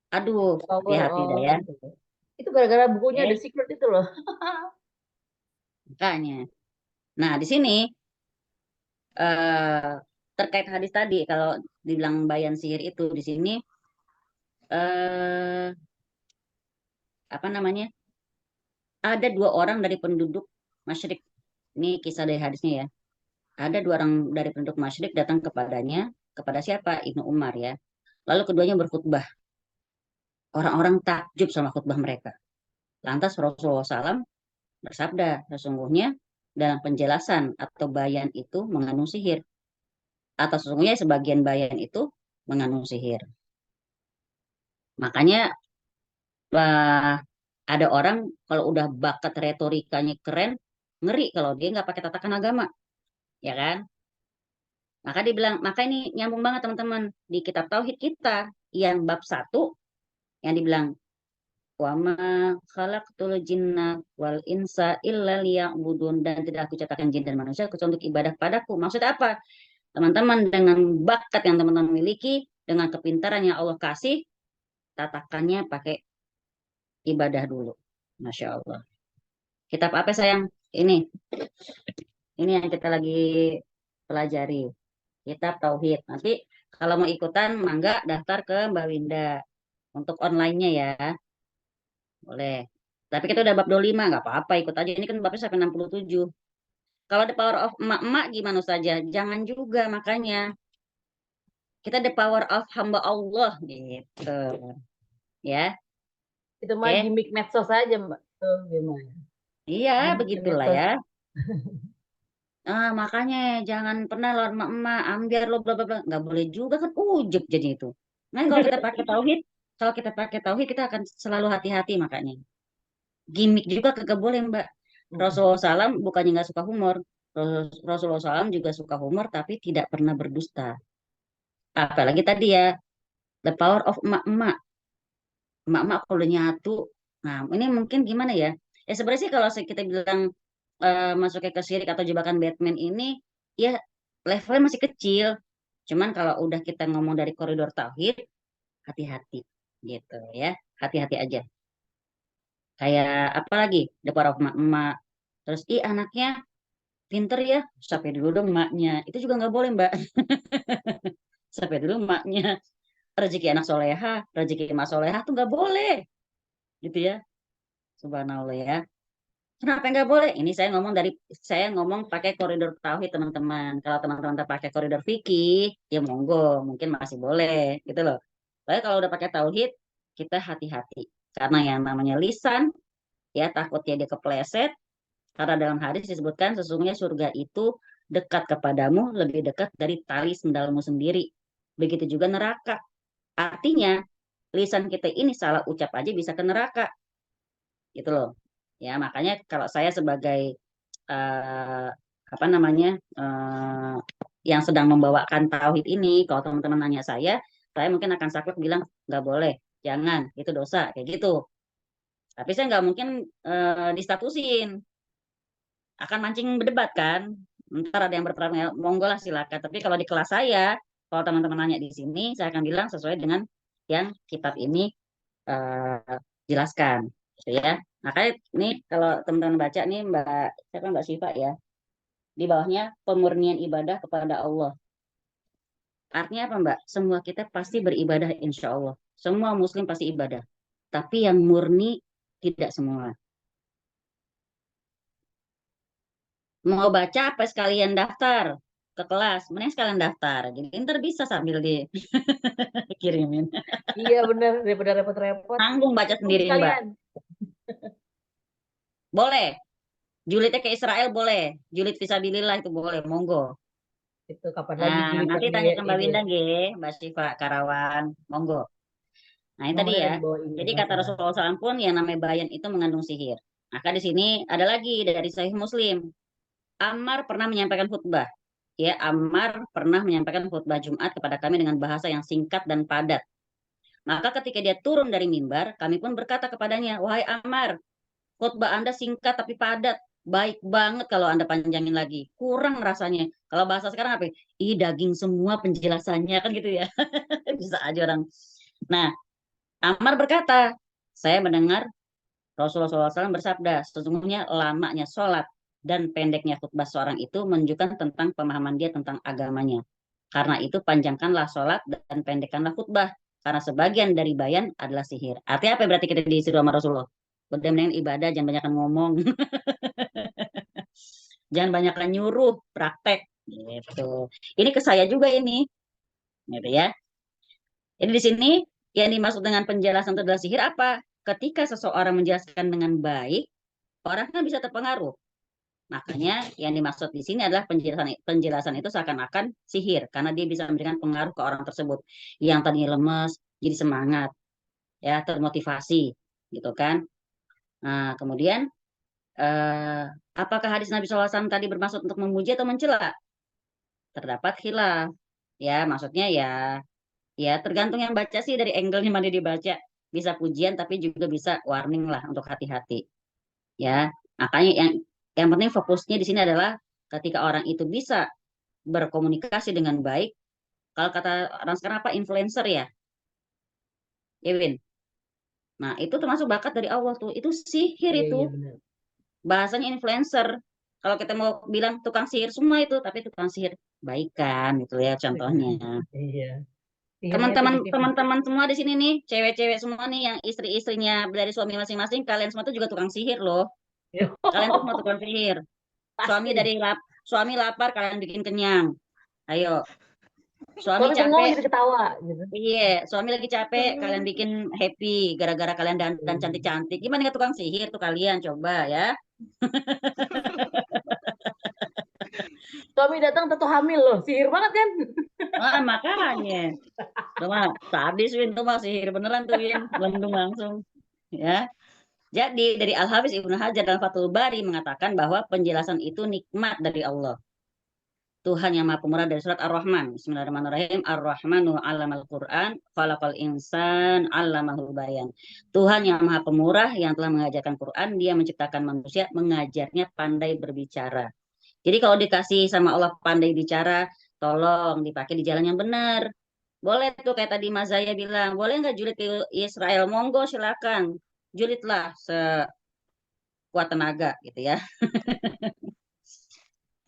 Aduh, power hati-hati dah of ya. gitu. Itu gara-gara bukunya The Eh, Secret itu loh. makanya. Nah, di sini eh terkait hadis tadi, kalau dibilang bayan sihir itu di sini eh, apa namanya? Ada 2 orang dari penduduk Masyrik. Ini kisah dari hadisnya ya. Ada 2 orang dari penduduk Masyrik datang kepadanya, kepada siapa? Ibnu Umar ya. Lalu keduanya berkhutbah. Orang-orang takjub sama khutbah mereka. Lantas Rasulullah SAW bersabda, sesungguhnya dalam penjelasan atau bayan itu mengandung sihir. Atau sesungguhnya sebagian bayan itu mengandung sihir. Makanya ada orang kalau udah bakat retorikanya keren, ngeri kalau dia nggak pakai tatakan agama, ya kan? Maka dibilang, maka ini nyambung banget teman-teman di kitab tauhid kita yang bab 1 yang dibilang wa ma khalaqtul jinna wal insa illa liya'budun, dan tidak aku ciptakan jin dan manusia kecuali untuk ibadah padaku. Maksud apa? Teman-teman dengan bakat yang teman-teman miliki, dengan kepintaran yang Allah kasih, tatakannya pakai ibadah dulu. Masya Allah. Kitab apa sayang? Ini yang kita lagi pelajari. Kitab Tauhid. Nanti kalau mau ikutan, mangga daftar ke Mbak Winda. Untuk online-nya ya, boleh. Tapi kita udah bab 25, nggak apa-apa, ikut aja. Ini kan babnya sampai 67. Kalau the power of emak-emak gimana saja? Jangan juga, makanya. Kita the power of hamba Allah, gitu. Ya, Itu mah oke. gimmick medsos aja, Mbak. Tuh gimana? Iya, Gimmick begitulah medsos. ya. Makanya jangan pernah lawan emak-emak, ambiar lo bla bla bla. Nggak boleh juga kan ujub jadi itu. Nah, kalau kita pakai tauhid kita akan selalu hati-hati makanya. Gimik juga kagak boleh, Mbak. Rasulullah SAW bukannya nggak suka humor. Rasulullah SAW juga suka humor tapi tidak pernah berdusta. Apalagi tadi ya, the power of emak-emak. Emak-emak kalau udah nyatu. Nah, ini mungkin gimana ya? Ya sebenarnya sih kalau kita bilang masuknya ke syirik atau jebakan Batman ini, ya levelnya masih kecil. Cuman kalau udah kita ngomong dari koridor tauhid, hati-hati gitu ya. Hati-hati aja. Kayak apa lagi? The power of emak-emak. Terus, anaknya pinter ya, sampai dulu dong maknya. Itu juga nggak boleh, Mbak. Sampai dulu maknya. Rezeki anak soleha, rezeki emak soleha tuh nggak boleh. Gitu ya. Subhanallah ya. Kenapa nggak boleh? Ini saya ngomong pakai koridor tauhid teman-teman. Kalau teman-teman pakai koridor fikih, ya monggo, mungkin masih boleh, gitu loh. Tapi kalau udah pakai tauhid, kita hati-hati. Karena yang namanya lisan, ya takutnya dia kepleset. Karena dalam hadis disebutkan sesungguhnya surga itu dekat kepadamu lebih dekat dari tali sendalmu sendiri. Begitu juga neraka. Artinya, lisan kita ini salah ucap aja bisa ke neraka. Gitu loh. Ya, makanya kalau saya sebagai eh, apa namanya yang sedang membawakan tauhid ini, kalau teman-teman nanya saya mungkin akan saklek bilang nggak boleh, jangan, itu dosa, kayak gitu. Tapi saya nggak mungkin distatusin, akan mancing berdebat kan. Ntar ada yang berperang ya, monggo lah silakan. Tapi kalau di kelas saya, kalau teman-teman nanya di sini, saya akan bilang sesuai dengan yang kitab ini jelaskan, gitu ya. Makanya ini kalau teman-teman baca nih siapa Mbak Syifa ya, di bawahnya pemurnian ibadah kepada Allah. Artinya apa Mbak? Semua kita pasti beribadah insya Allah. Semua muslim pasti ibadah. Tapi yang murni tidak semua. Mau baca apa sekalian daftar ke kelas? Mending sekalian daftar. Jadi ntar bisa sambil dikirimin. Iya benar, daripada repot-repot. Tanggung baca sendiri Mbak. Sekalian. Boleh. Julidnya ke Israel boleh. Julid visabilillah itu boleh. Monggo. Itu kapan lagi Nah, julid nanti yang tanya ke Mbak ini Winda, Mbak Syifa Karawan. Monggo. Nah, ini tadi nomornya ya. di bawah ini Jadi kata masalah. Rasulullah SAW pun yang namanya bayan itu mengandung sihir. Maka di sini ada lagi dari Sahih Muslim. Ammar pernah menyampaikan khutbah. Ya, Ammar pernah menyampaikan khutbah Jumat kepada kami dengan bahasa yang singkat dan padat. Maka ketika dia turun dari mimbar, kami pun berkata kepadanya, wahai Ammar, khutbah Anda singkat tapi padat. Baik banget kalau Anda panjangin lagi. Kurang rasanya. Kalau bahasa sekarang apa? Ih, daging semua penjelasannya kan gitu ya. Bisa aja orang. Nah, Ammar berkata, saya mendengar Rasulullah SAW bersabda, sesungguhnya lamanya sholat dan pendeknya khutbah seorang itu menunjukkan tentang pemahaman dia tentang agamanya. Karena itu panjangkanlah sholat dan pendekkanlah khutbah. Karena sebagian dari bayan adalah sihir. Artinya apa berarti kita disuruh sama Rasulullah? Udah mendingan ibadah, jangan banyak ngomong. Jangan banyak nyuruh, praktek. Gitu. Ini ke saya juga ini. Gitu ya. Jadi di sini yang dimaksud dengan penjelasan itu adalah sihir apa? Ketika seseorang menjelaskan dengan baik, orang kan bisa terpengaruh. Makanya yang dimaksud di sini adalah penjelasan itu seakan-akan sihir karena dia bisa memberikan pengaruh ke orang tersebut yang tadinya lemes jadi semangat, ya termotivasi, gitu kan. Nah, kemudian apakah hadis Nabi SAW tadi bermaksud untuk memuji atau mencela? Terdapat khilaf, ya maksudnya ya tergantung yang baca sih dari angle-nya mana dibaca. Bisa pujian tapi juga bisa warning lah untuk hati-hati. Ya, makanya yang penting fokusnya di sini adalah ketika orang itu bisa berkomunikasi dengan baik. Kalau kata orang sekarang apa influencer ya, Ewin. Nah, itu termasuk bakat dari Allah tuh. Itu sihir Iya, itu. iya benar. Bahasanya influencer. Kalau kita mau bilang tukang sihir semua itu, tapi tukang sihir baikan gitu ya contohnya. Iya. Sihirnya itu Teman-teman tipis-tipis. teman-teman semua di sini nih, cewek-cewek semua nih yang istri-istrinya dari suami masing-masing, kalian semua tuh juga tukang sihir loh. Kalian tuh semua tukang sihir. Suami Pasti. dari suami lapar, kalian bikin kenyang. Ayo. Suami Suami bengong capek, jadi ketawa gitu. iya. Suami lagi capek, kalian bikin happy gara-gara kalian dan cantik-cantik. Gimana nggak tukang sihir tuh kalian? Coba ya. Suami datang tentu hamil loh. Sihir banget kan? Ah, makanya. Cuma sadis Win tuh mah sihir beneran tuh Win, Lendung langsung. Ya. Jadi dari Al-Hafiz Ibnu Hajar dalam Fathul Bari mengatakan bahwa penjelasan itu nikmat dari Allah. Tuhan yang Maha Pemurah dari surat Ar-Rahman. Bismillahirrahmanirrahim. Ar-Rahmanu 'allamal Qur'an, khalaqal insan 'allamahul bayan. Tuhan yang Maha Pemurah yang telah mengajarkan Quran, Dia menciptakan manusia, mengajarnya pandai berbicara. Jadi kalau dikasih sama Allah pandai bicara, tolong dipakai di jalan yang benar. Boleh tuh kayak tadi Mas Zaya bilang, boleh nggak julid ke Israel? Monggo silakan. Julidlah sekuat tenaga gitu ya.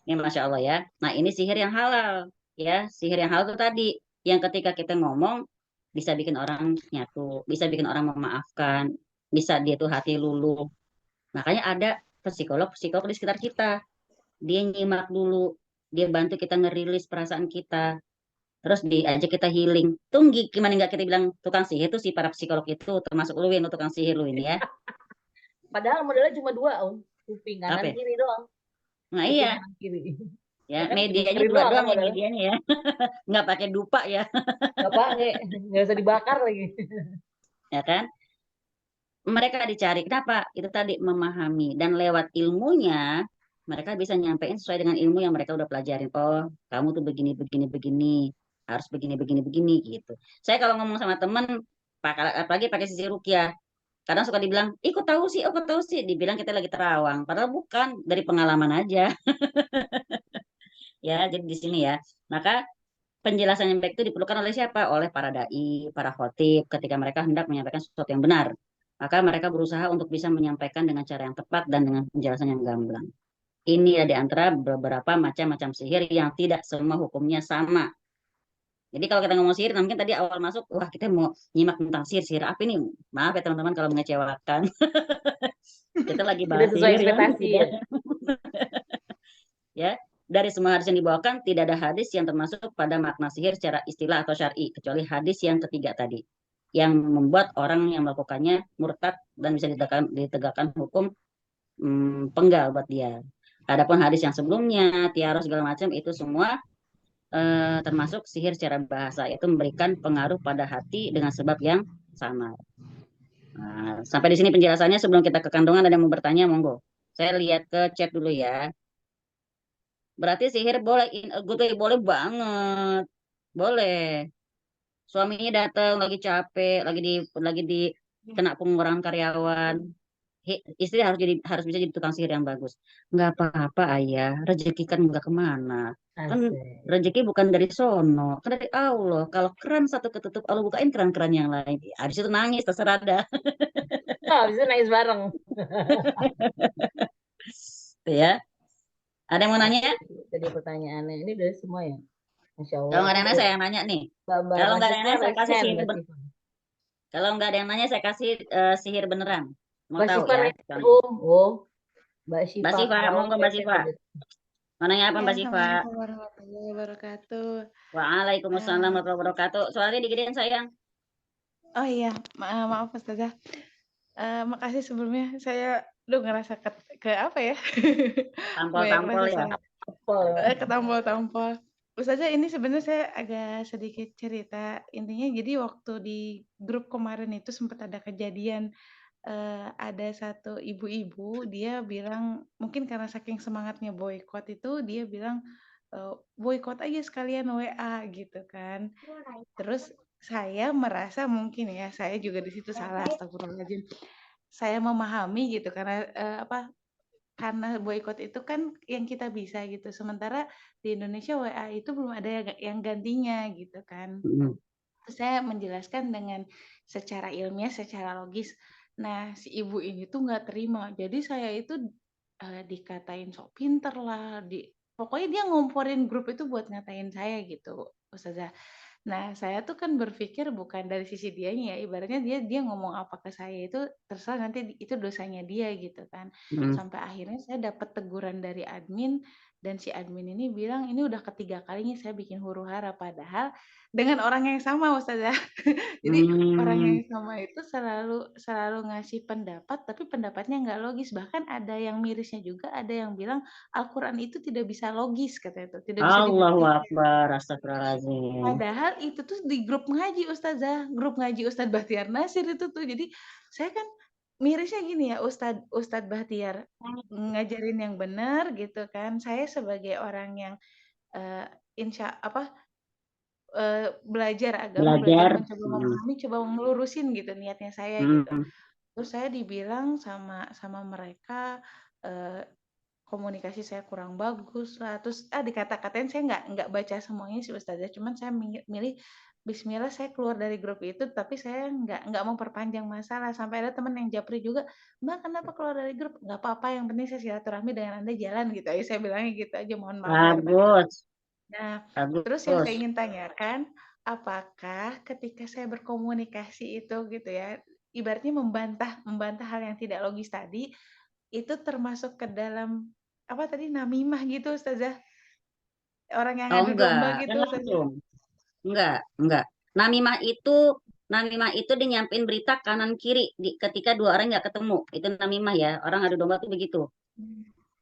Ini Masya Allah ya. Nah ini sihir yang halal. Ya, sihir yang halal itu tadi. Yang ketika kita ngomong, bisa bikin orang nyatu. Bisa bikin orang memaafkan. Bisa dia tuh hati luluh. Makanya ada psikolog-psikolog di sekitar kita. Dia nyimak dulu. Dia bantu kita ngerilis perasaan kita. Terus diajak kita healing. Tunggu gimana nggak kita bilang tukang sihir itu si para psikolog itu. Termasuk lu Win, tukang sihir lu ini ya. Padahal modelnya cuma dua, Om. Kuping kanan Apa? kiri doang. Nah Kuping iya. kanan kiri. Ya, Kan medianya dengerin dua doang kan doang ya modalnya. medianya ya. Nggak pakai dupa ya. Nggak pakai. Nggak usah dibakar lagi. Ya kan? Mereka dicari. Kenapa? Itu tadi memahami. Dan lewat ilmunya, mereka bisa nyampein sesuai dengan ilmu yang mereka udah pelajarin. Oh, kamu tuh begini, begini, begini. Harus begini, begini, begini gitu. Saya kalau ngomong sama temen, apalagi pakai sisi rukyah, kadang suka dibilang, ikut tahu sih, ikut tahu sih. Dibilang kita lagi terawang. Padahal bukan, dari pengalaman aja. Ya, jadi di sini ya. Maka penjelasan yang baik itu diperlukan oleh siapa? Oleh para dai, para khotib, ketika mereka hendak menyampaikan sesuatu yang benar. Maka mereka berusaha untuk bisa menyampaikan dengan cara yang tepat dan dengan penjelasan yang gamblang. Ini ya di antara beberapa macam-macam sihir yang tidak semua hukumnya sama. Jadi kalau kita ngomong sihir, mungkin tadi awal masuk, wah kita mau nyimak tentang sihir, sihir apa ini? Maaf ya teman-teman kalau mengecewakan. Kita lagi Tidak bahas sesuai sihir ya. ekspektasi ya. Ya, dari semua hadis yang dibawakan, tidak ada hadis yang termasuk pada makna sihir secara istilah atau syar'i, kecuali hadis yang ketiga tadi, yang membuat orang yang melakukannya murtad dan bisa ditegakkan hukum penggal buat dia. Adapun hadis yang sebelumnya, tiara segala macam, itu semua termasuk sihir secara bahasa, yaitu memberikan pengaruh pada hati dengan sebab yang sama. Nah, sampai di sini penjelasannya. Sebelum kita ke kandungan, ada yang mau bertanya, monggo. Saya lihat ke chat dulu ya. Berarti sihir boleh in a good way, boleh banget. Boleh. Suaminya datang lagi capek, lagi di kena pengurangan karyawan. Istri harus bisa jadi tukang sihir yang bagus. Nggak apa-apa ayah, rezeki kan nggak kemana. Kan Asik. rezeki bukan dari sono, kan dari Allah. Kalau keran satu ketutup, Allah bukain keran-keran yang lain. Habis itu nangis, terserah dah. Oh, bisa nangis bareng. Tuh ya. Ada yang mau nanya? Jadi pertanyaannya ini dari semua ya. Masya Kalau Allah. nggak ada yang Tuh, nanya, saya yang nanya nih. Mbak Kalau nggak ada yang Syifa nanya, saya kasih raise hand, sihir. Mbak Syifa. Kalau nggak ada yang nanya, saya kasih sihir beneran. Mau Mbak tahu Syifa ya? raise hand. Contoh. Oh, Mbak Mbak Syifa Siva, mau monggo Mbak raise hand Siva. tadi. Mau nanya apa Ya, Mbak Siva? Assalamualaikum warahmatullahi wabarakatuh. Waalaikumsalam warahmatullahi wabarakatuh. Soalnya digedein sayang. Oh iya, maaf Ustazah. Makasih sebelumnya. Saya ngerasa ke apa ya? Banyak Tampol-tampol rasa ya. saya ketampol-tampol. Ustazah, ini sebenarnya saya agak sedikit cerita. Intinya jadi waktu di grup kemarin itu sempat ada kejadian, ada satu ibu-ibu dia bilang mungkin karena saking semangatnya boykot itu dia bilang, boykot aja sekalian WA gitu kan. Terus saya merasa mungkin ya, saya juga di situ salah, astagfirullahaladzim. Saya memahami gitu karena karena boykot itu kan yang kita bisa gitu. Sementara di Indonesia WA itu belum ada yang gantinya gitu kan. Mm. Terus saya menjelaskan dengan secara ilmiah, secara logis. Nah, si ibu ini tuh nggak terima. Jadi saya itu dikatain sok pinter lah, pokoknya dia ngomporin grup itu buat ngatain saya gitu, Ustazah. Nah, saya tuh kan berpikir bukan dari sisi dianya ya, ibaratnya dia ngomong apa ke saya itu terserah nanti itu dosanya dia gitu kan. Mm. Sampai akhirnya saya dapat teguran dari admin dan si admin ini bilang ini udah ketiga kalinya saya bikin huru-hara padahal dengan orang yang sama Ustazah. Jadi orang yang sama itu selalu ngasih pendapat tapi pendapatnya nggak logis. Bahkan ada yang mirisnya juga, ada yang bilang Al-Qur'an itu tidak bisa logis katanya itu, tidak bisa Allahu dibuktikan. Akbar, astagfirullahaladzim. Padahal itu tuh di grup ngaji Ustazah, grup ngaji Ustadz Bahtiar Nasir itu tuh. Jadi saya kan mirisnya gini ya, Ustadz Bahtiar ngajarin yang benar gitu kan. Saya sebagai orang yang eh, belajar agama, belajar Belajar. mencoba memahami, coba ngelurusin gitu niatnya saya gitu. Mm. Terus saya dibilang sama mereka komunikasi saya kurang bagus lah. Terus dikata-katain saya nggak baca semuanya sih Ustazah. Cuman saya milih Bismillah saya keluar dari grup itu, tapi saya nggak mau perpanjang masalah. Sampai ada teman yang japri juga, Mbak kenapa keluar dari grup? Nggak apa-apa, yang penting saya silaturahmi dengan Anda jalan gitu aja. Saya bilangnya gitu aja, mohon maaf lahir batin. Bagus. Nah, Bagus. terus yang saya ingin tanyakan, apakah ketika saya berkomunikasi itu gitu ya, ibaratnya membantah hal yang tidak logis tadi, itu termasuk ke dalam apa tadi namimah gitu Ustazah? Orang yang Oh adu domba enggak, gitu kan Ustazah? langsung. Enggak. Namimah itu dia nyampein berita kanan kiri ketika dua orang nggak ketemu. Itu namimah ya. Orang adu domba tuh begitu,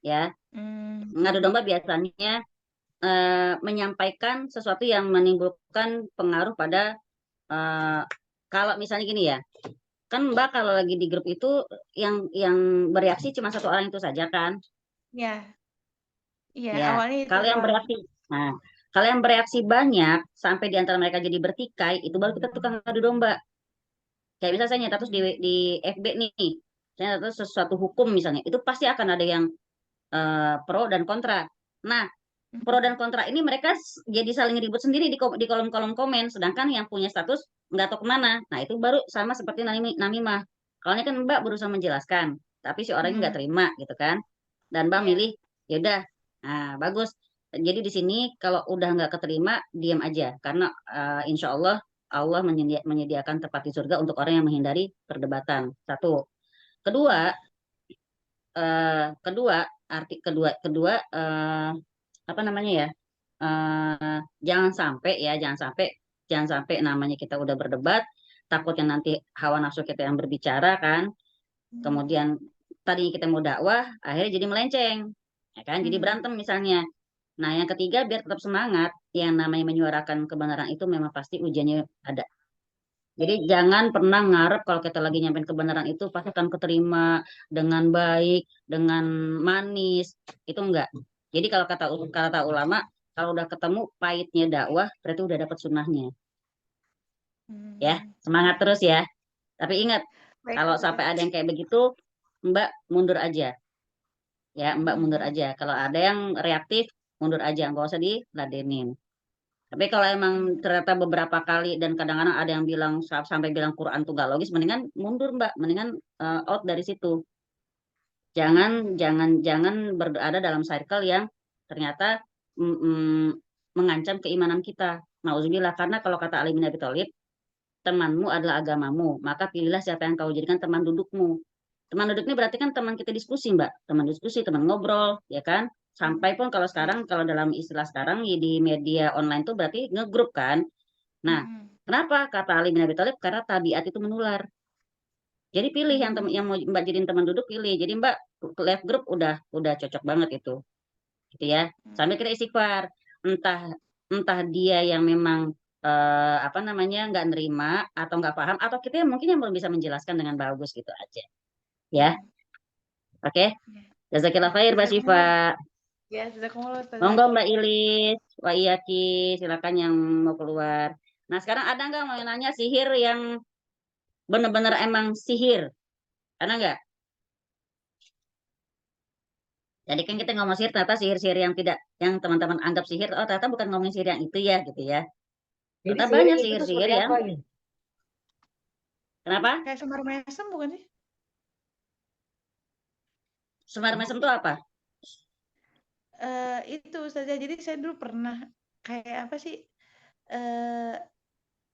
ya. Ngadu domba biasanya menyampaikan sesuatu yang menimbulkan pengaruh pada kalau misalnya gini ya. Kan Mbak kalau lagi di grup itu yang bereaksi cuma satu orang itu saja kan? Ya, iya Ya. awalnya itu Kalau yang doang. bereaksi, nah, kalau yang bereaksi banyak sampai di antara mereka jadi bertikai, itu baru kita tukang adu domba. Kayak misalnya saya nyata terus di FB nih, saya nyata terus sesuatu hukum misalnya, itu pasti akan ada yang pro dan kontra. Nah, pro dan kontra ini mereka jadi saling ribut sendiri di kolom-kolom komen, sedangkan yang punya status nggak tahu kemana. Nah, itu baru sama seperti namimah. Kalau ini kan Mbak berusaha menjelaskan, tapi si orangnya nggak terima gitu kan. Dan Mbak Iya. milih, ya udah, nah bagus. Jadi di sini kalau udah nggak keterima, diam aja. Karena insya Allah Allah menyediakan tempat di surga untuk orang yang menghindari perdebatan. Satu. Kedua, kedua apa namanya ya? Jangan sampai namanya kita udah berdebat, takutnya nanti hawa nafsu kita yang berbicara kan. Kemudian tadi kita mau dakwah, akhirnya jadi melenceng, ya kan? Jadi berantem misalnya. Nah, yang ketiga biar tetap semangat, yang namanya menyuarakan kebenaran itu memang pasti ujiannya ada. Jadi jangan pernah ngarep kalau kita lagi nyampein kebenaran itu pasti akan keterima dengan baik, dengan manis. Itu enggak. Jadi kalau kata ulama, kalau udah ketemu pahitnya dakwah, berarti udah dapat sunnahnya. Ya, semangat terus ya. Tapi ingat, Baik, kalau Ustazah. sampai ada yang kayak begitu, Mbak mundur aja. Ya, Mbak mundur aja. Kalau ada yang reaktif, mundur aja. Nggak usah diladenin. Tapi kalau emang ternyata beberapa kali dan kadang-kadang ada yang bilang sampai bilang Quran tuh gak logis, mendingan mundur Mbak, mendingan out dari situ. Jangan berada dalam circle yang ternyata mengancam keimanan kita. Nauzubillah, karena kalau kata Ali bin Abi Thalib, temanmu adalah agamamu, maka pilihlah siapa yang kau jadikan teman dudukmu. Teman duduk ini berarti kan teman kita diskusi, Mbak. Teman diskusi, teman ngobrol, ya kan? Sampai pun kalau sekarang, kalau dalam istilah sekarang di media online tuh berarti ngegrup kan. Nah, kenapa kata Ali bin Abi Thalib? Karena tabiat itu menular. Jadi pilih yang yang mau Mbak jadiin teman duduk, pilih. Jadi Mbak live group udah cocok banget itu. Gitu ya. Sambil kita istighfar. Entah dia yang memang apa namanya nggak nerima atau nggak paham, atau kita yang mungkin yang belum bisa menjelaskan dengan bagus gitu aja. Ya. Oke. Jazakillah khair Mbak Syifa. Ya, jazakumullah Ustazah. Monggo Mbak Ilis, Wa Iyaki, silakan yang mau keluar. Nah, sekarang ada nggak mau nanya sihir yang benar-benar emang sihir? Ada nggak? Jadi kan kita ngomong sihir, ternyata sihir-sihir yang tidak, yang teman-teman anggap sihir, oh ternyata bukan ngomongin sihir yang itu ya, gitu ya. Jadi Ternyata sihir banyak itu tuh sihir-sihir seperti yang, apa gitu? kenapa? Kayak semar mesem bukan sih? Semar mesem itu apa? Itu Ustazah, jadi saya dulu pernah kayak apa sih? eh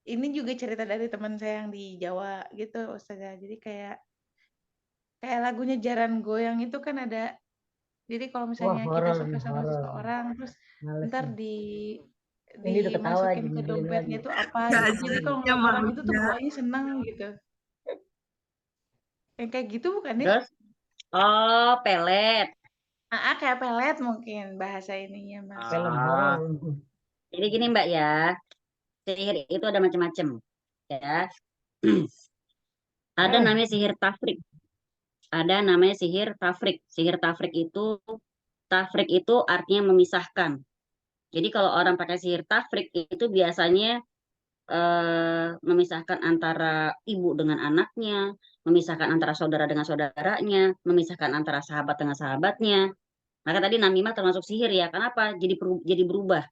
ini juga cerita dari teman saya yang di Jawa gitu Ustazah. Jadi kayak lagunya Jaran Goyang itu kan ada. Jadi kalau Wah, misalnya kita horor suka nih, sama horor. seseorang terus Males ntar nih. Ini udah ketawa dimasukin ke nyebelin dompetnya lagi. itu apa Gak gitu. Jadi kalau jadinya ngeliat orang itu tuh malunya. bawaannya seneng gitu. Yang kayak gitu bukan ya? Terus, oh pelet. Kayak pelet mungkin bahasa ininya Mas. Film Ah, horor. jadi gini Mbak ya, sihir itu ada macam-macam ya. Ada namanya sihir tafrik. Ada namanya sihir tafrik. Sihir tafrik itu artinya memisahkan. Jadi kalau orang pakai sihir tafrik itu biasanya memisahkan antara ibu dengan anaknya, memisahkan antara saudara dengan saudaranya, memisahkan antara sahabat dengan sahabatnya. Maka tadi namimah termasuk sihir ya. Kenapa? Jadi berubah.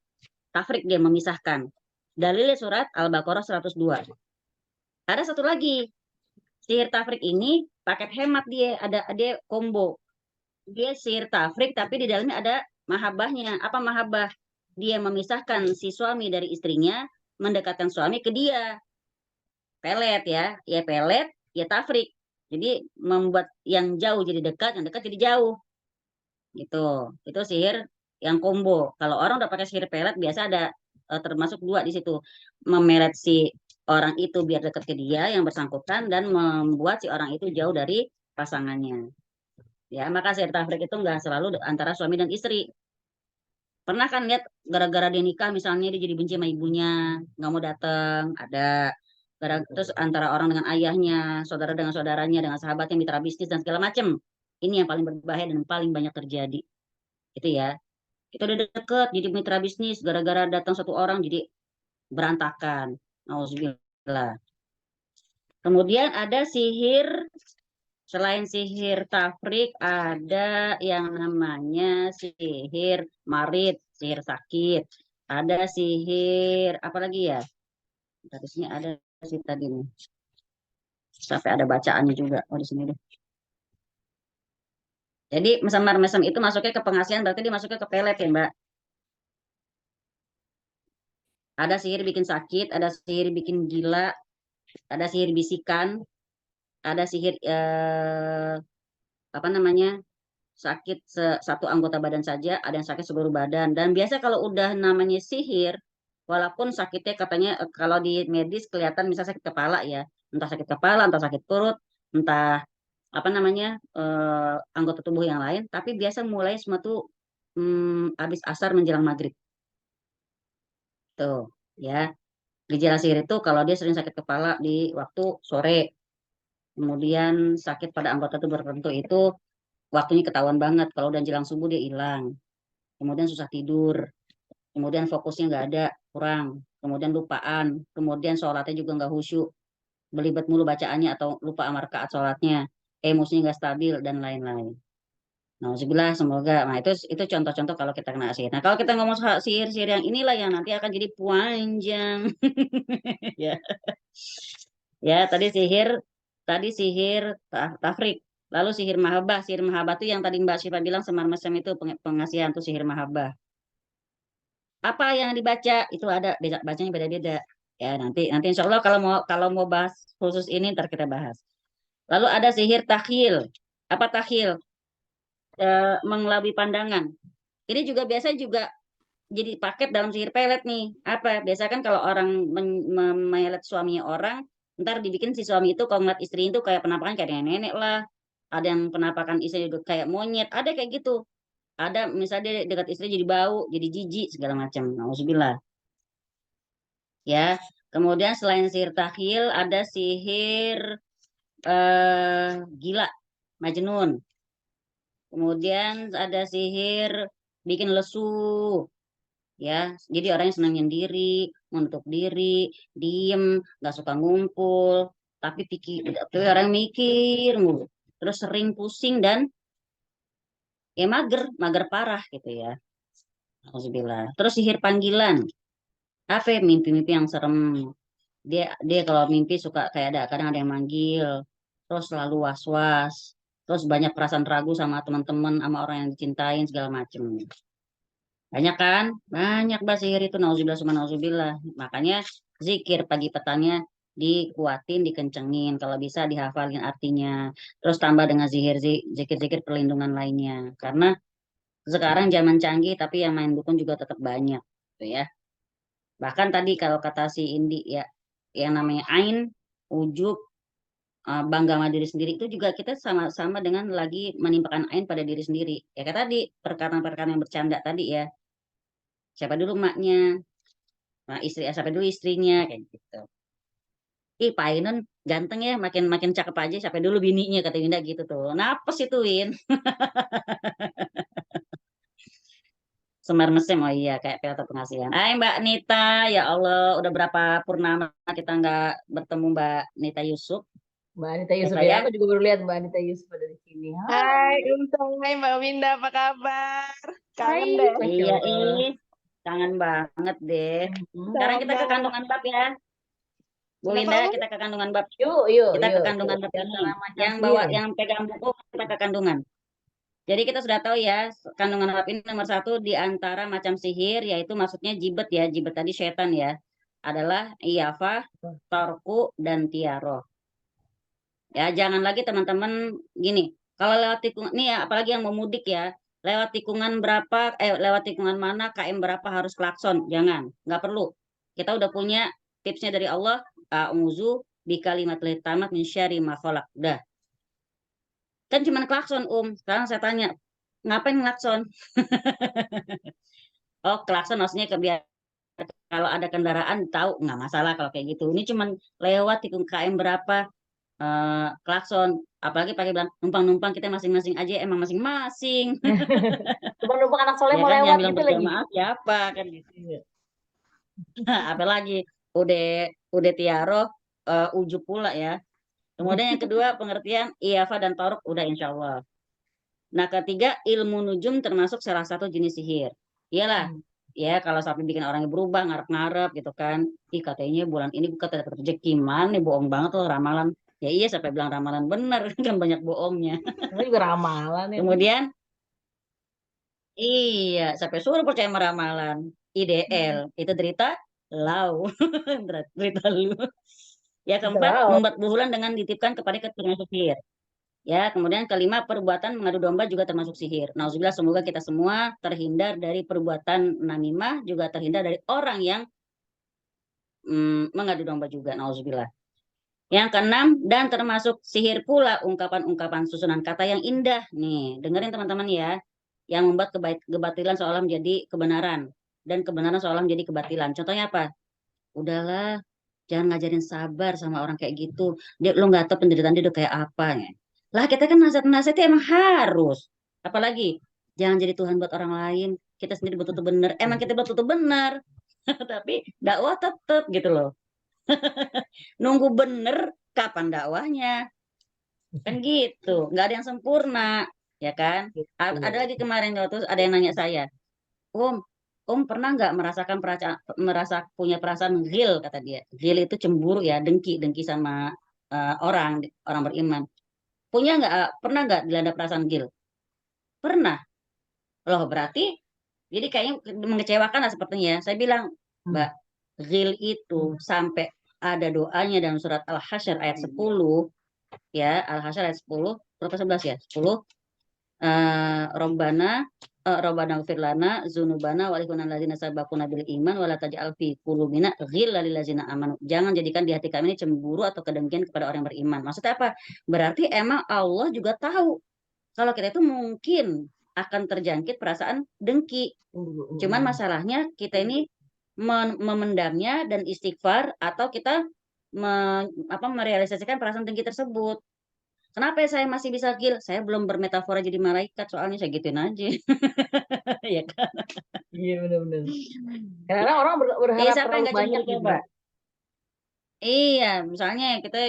Tafrik dia memisahkan. Dalilnya surat Al-Baqarah 102. Ada satu lagi. Sihir tafrik ini paket hemat dia, ada combo. Dia sihir tafrik tapi di dalamnya ada mahabbahnya. Apa mahabbah? Dia memisahkan si suami dari istrinya, mendekatkan suami ke dia. Pelet ya pelet, ya tafrik. Jadi membuat yang jauh jadi dekat, yang dekat jadi jauh. Gitu. Itu sihir yang combo. Kalau orang udah pakai sihir pelet biasa ada termasuk dua di situ. Memelet si orang itu biar dekat ke dia yang bersangkutan dan membuat si orang itu jauh dari pasangannya. Ya, maka sihir tafrik itu enggak selalu antara suami dan istri. Pernah kan lihat gara-gara dia nikah misalnya dia jadi benci sama ibunya, nggak mau datang, ada terus antara orang dengan ayahnya, saudara dengan saudaranya, dengan sahabatnya, mitra bisnis dan segala macam. Ini yang paling berbahaya dan paling banyak terjadi. Itu ya. Kita udah deket jadi mitra bisnis gara-gara datang satu orang jadi berantakan. Nauzubillah. Kemudian ada sihir, selain sihir tafrik ada yang namanya sihir marit, sihir sakit. Ada sihir apa lagi ya? Dari sini ada sih tadi nih. Sampai ada bacaannya juga. Oh di sini deh. Jadi mesamar mesem itu masuknya ke pengasihan berarti dia masuknya ke pelet ya Mbak. Ada sihir bikin sakit, ada sihir bikin gila, ada sihir bisikan, ada sihir apa namanya sakit satu anggota badan saja, ada yang sakit seluruh badan. Dan biasa kalau udah namanya sihir, walaupun sakitnya katanya kalau di medis kelihatan misalnya sakit kepala ya, entah sakit kepala, entah sakit perut, entah apa namanya anggota tubuh yang lain, tapi biasa mulai semua tuh habis asar menjelang maghrib. Tuh, ya. Gejala sihir itu kalau dia sering sakit kepala di waktu sore, kemudian sakit pada anggota tubuh tertentu itu waktunya ketahuan banget. Kalau udah jelang subuh dia hilang. Kemudian susah tidur, kemudian fokusnya nggak ada, kurang, kemudian lupaan, kemudian sholatnya juga nggak khusyuk, belibet mulu bacaannya atau lupa amar rakaat sholatnya, emosinya nggak stabil dan lain-lain. Nauzubillah, semoga. Nah, itu contoh-contoh kalau kita kena sihir. Nah, kalau kita ngomong soal sihir-sihir yang inilah yang nanti akan jadi panjang. Ya. Ya, tadi sihir tafrik. Lalu sihir mahabbah. Sihir mahabbah itu yang tadi Mbak Syifa bilang semar mesem itu pengasihan itu sihir mahabbah. Apa yang dibaca itu ada bacanya beda-beda. Ya nanti insya Allah kalau mau bahas khusus ini ntar kita bahas. Lalu ada sihir takhil. Apa takhil? Mengelabui pandangan. Ini juga biasa juga jadi paket dalam sihir pelet nih. Apa? Biasa kan kalau orang memelet suami orang, ntar dibikin si suami itu kalau ngeliat istri itu kayak penampakan kayak nenek-nenek lah. Ada yang penampakan istri juga kayak monyet. Ada kayak gitu. Ada misalnya dia dekat istri jadi bau, jadi jijik segala macam. Nauzubillah. Ya. Kemudian selain sihir takhil ada sihir gila, majnun. Kemudian ada sihir bikin lesu, ya. Jadi orangnya senang nyendiri, menutup diri, diem, nggak suka ngumpul, tapi orang mikir mulu. Terus sering pusing dan ya mager parah gitu ya. Alhamdulillah. Terus sihir panggilan, apa ya, mimpi-mimpi yang serem. Dia kalau mimpi suka kayak kadang ada yang manggil, terus selalu was-was, terus banyak perasaan ragu sama teman-teman, sama orang yang dicintain segala macem. Banyak kan? Banyak bah sihir itu, nauzubillah summa nauzubillah. Makanya zikir pagi petangnya dikuatin, dikencengin, kalau bisa dihafalin artinya. Terus tambah dengan zikir-zikir perlindungan lainnya. Karena sekarang zaman canggih tapi yang main dukun juga tetap banyak, gitu ya. Bahkan tadi kalau kata si Indi ya, yang namanya ain, ujub, bangga sama diri sendiri itu juga kita sama-sama dengan lagi menimpakan ain pada diri sendiri. Ya kayak tadi perkara-perkara yang bercanda tadi ya. Siapa dulu maknya, siapa dulu istrinya kayak gitu. Ih, Pak Ainun ganteng ya, makin makin cakep aja, siapa dulu bininya kata Winda gitu tuh. Napa sih tuh Win? Semar mesem, oh iya kayak pidato pengasihan. Hai Mbak Nita, ya Allah, udah berapa purnama kita nggak bertemu Mbak Nita Yusuf. Mbak Anita Ya Yusuf ya, sayang. aku juga baru lihat Mbak Anita Yusuf ada di sini. Hai, hai Mbak Winda, apa kabar? Kangen Hai, deh. Masya Iya, Allah. kangen banget deh. Sekarang kita ke Sama. kandungan bab ya. Bu Kenapa, Winda, Bu? kita ke kandungan bab. Yuk, yuk, Kita ke yuk. kandungan bab Yang ini. macam Yang bawa, sihir. yang pegang buku kita ke kandungan. Jadi kita sudah tahu ya, kandungan bab ini nomor 1 di antara macam sihir, yaitu maksudnya jibet ya, jibet tadi setan ya, adalah iyafah, torku, dan tiaroh. Ya, jangan lagi teman-teman gini, kalau lewat tikungan, nih ya, apalagi yang mau mudik ya, lewat tikungan mana, KM berapa harus klakson, jangan, nggak perlu. Kita udah punya tipsnya dari Allah, a'udzu bikalimatil tamat min syarri ma khalaq. Udah. Kan cuma klakson, Sekarang saya tanya, ngapain klakson? Oh, klakson maksudnya biar kalau ada kendaraan tahu nggak masalah kalau kayak gitu. Ini cuma lewat tikung KM berapa, klakson. Apalagi pakai bilang numpang-numpang, kita masing-masing aja emang masing-masing. Numpang-numpang anak soleh Ya mau kan, yang lewat bilang gitu lagi. berjamaah siapa kan gitu. Apalagi udah tiaro, ujub pula ya. Kemudian yang kedua pengertian iyafa dan toruk udah insya Allah. Nah ketiga ilmu nujum termasuk salah satu jenis sihir. Iyalah, ya kalau sampai bikin orangnya berubah ngarep-ngarep gitu kan. Ih katanya bulan ini bukan dapat rezeki, mana bohong banget loh ramalan. Ya iya sampai bilang ramalan bener kan banyak bohongnya. Itu juga ramalan ya. Kemudian iya sampai suruh percaya sama ramalan. IDL itu derita lau. Derita lu. Ya keempat Wow. membuat buhulan dengan dititipkan kepada termasuk sihir. Ya, kemudian kelima perbuatan mengadu domba juga termasuk sihir. Nauzubillah, semoga kita semua terhindar dari perbuatan namimah, juga terhindar dari orang yang mengadu domba juga. Nauzubillah. Yang keenam dan termasuk sihir pula ungkapan-ungkapan susunan kata yang indah. Nih, dengerin teman-teman ya. Yang membuat kebatilan seolah menjadi kebenaran dan kebenaran seolah menjadi kebatilan. Contohnya apa? Udahlah, jangan ngajarin sabar sama orang kayak gitu. Lo nggak tahu penderitaan dia udah kayak apa ya. Lah kita kan nasihat-nasihatnya emang harus. Apalagi jangan jadi Tuhan buat orang lain. Kita sendiri betul-betul benar. Emang kita betul-betul benar. Tapi dakwah tetap gitu loh. Nunggu bener kapan dakwahnya. Kan gitu. Nggak ada yang sempurna. Ya kan? Ada lagi kemarin waktu ada yang nanya saya. Om pernah nggak merasa punya perasaan ghil kata dia. Ghil itu cemburu ya, dengki sama orang beriman. Pernah nggak dilanda perasaan ghil? Pernah. Loh berarti Jadi kayaknya mengecewakan lah sepertinya ya. Saya bilang, Mbak, ghil itu sampai ada doanya dalam surat Al-Hasyr ayat 10, ya, Al-Hasyr ayat 10, berapa 11 ya? 10. Robbana ighfir lana dzunubana wa likunal ladzina sabaquna bil iman wa la taj'al fi qulubina ghillan lil ladzina amanu. Jangan jadikan di hati kami ini cemburu atau kedengkian kepada orang yang beriman. Maksudnya apa? Berarti emang Allah juga tahu kalau kita itu mungkin akan terjangkit perasaan dengki. Cuman masalahnya kita ini memendamnya dan istighfar, atau kita merealisasikan perasaan dengki tersebut. Kenapa saya masih bisa ghil? Saya belum bermetafora jadi malaikat, soalnya saya gituin aja. Ya kan? Iya benar-benar. Karena orang berharap siapa yang terlalu nggak banyak cemburu gitu. coba? Iya, misalnya kita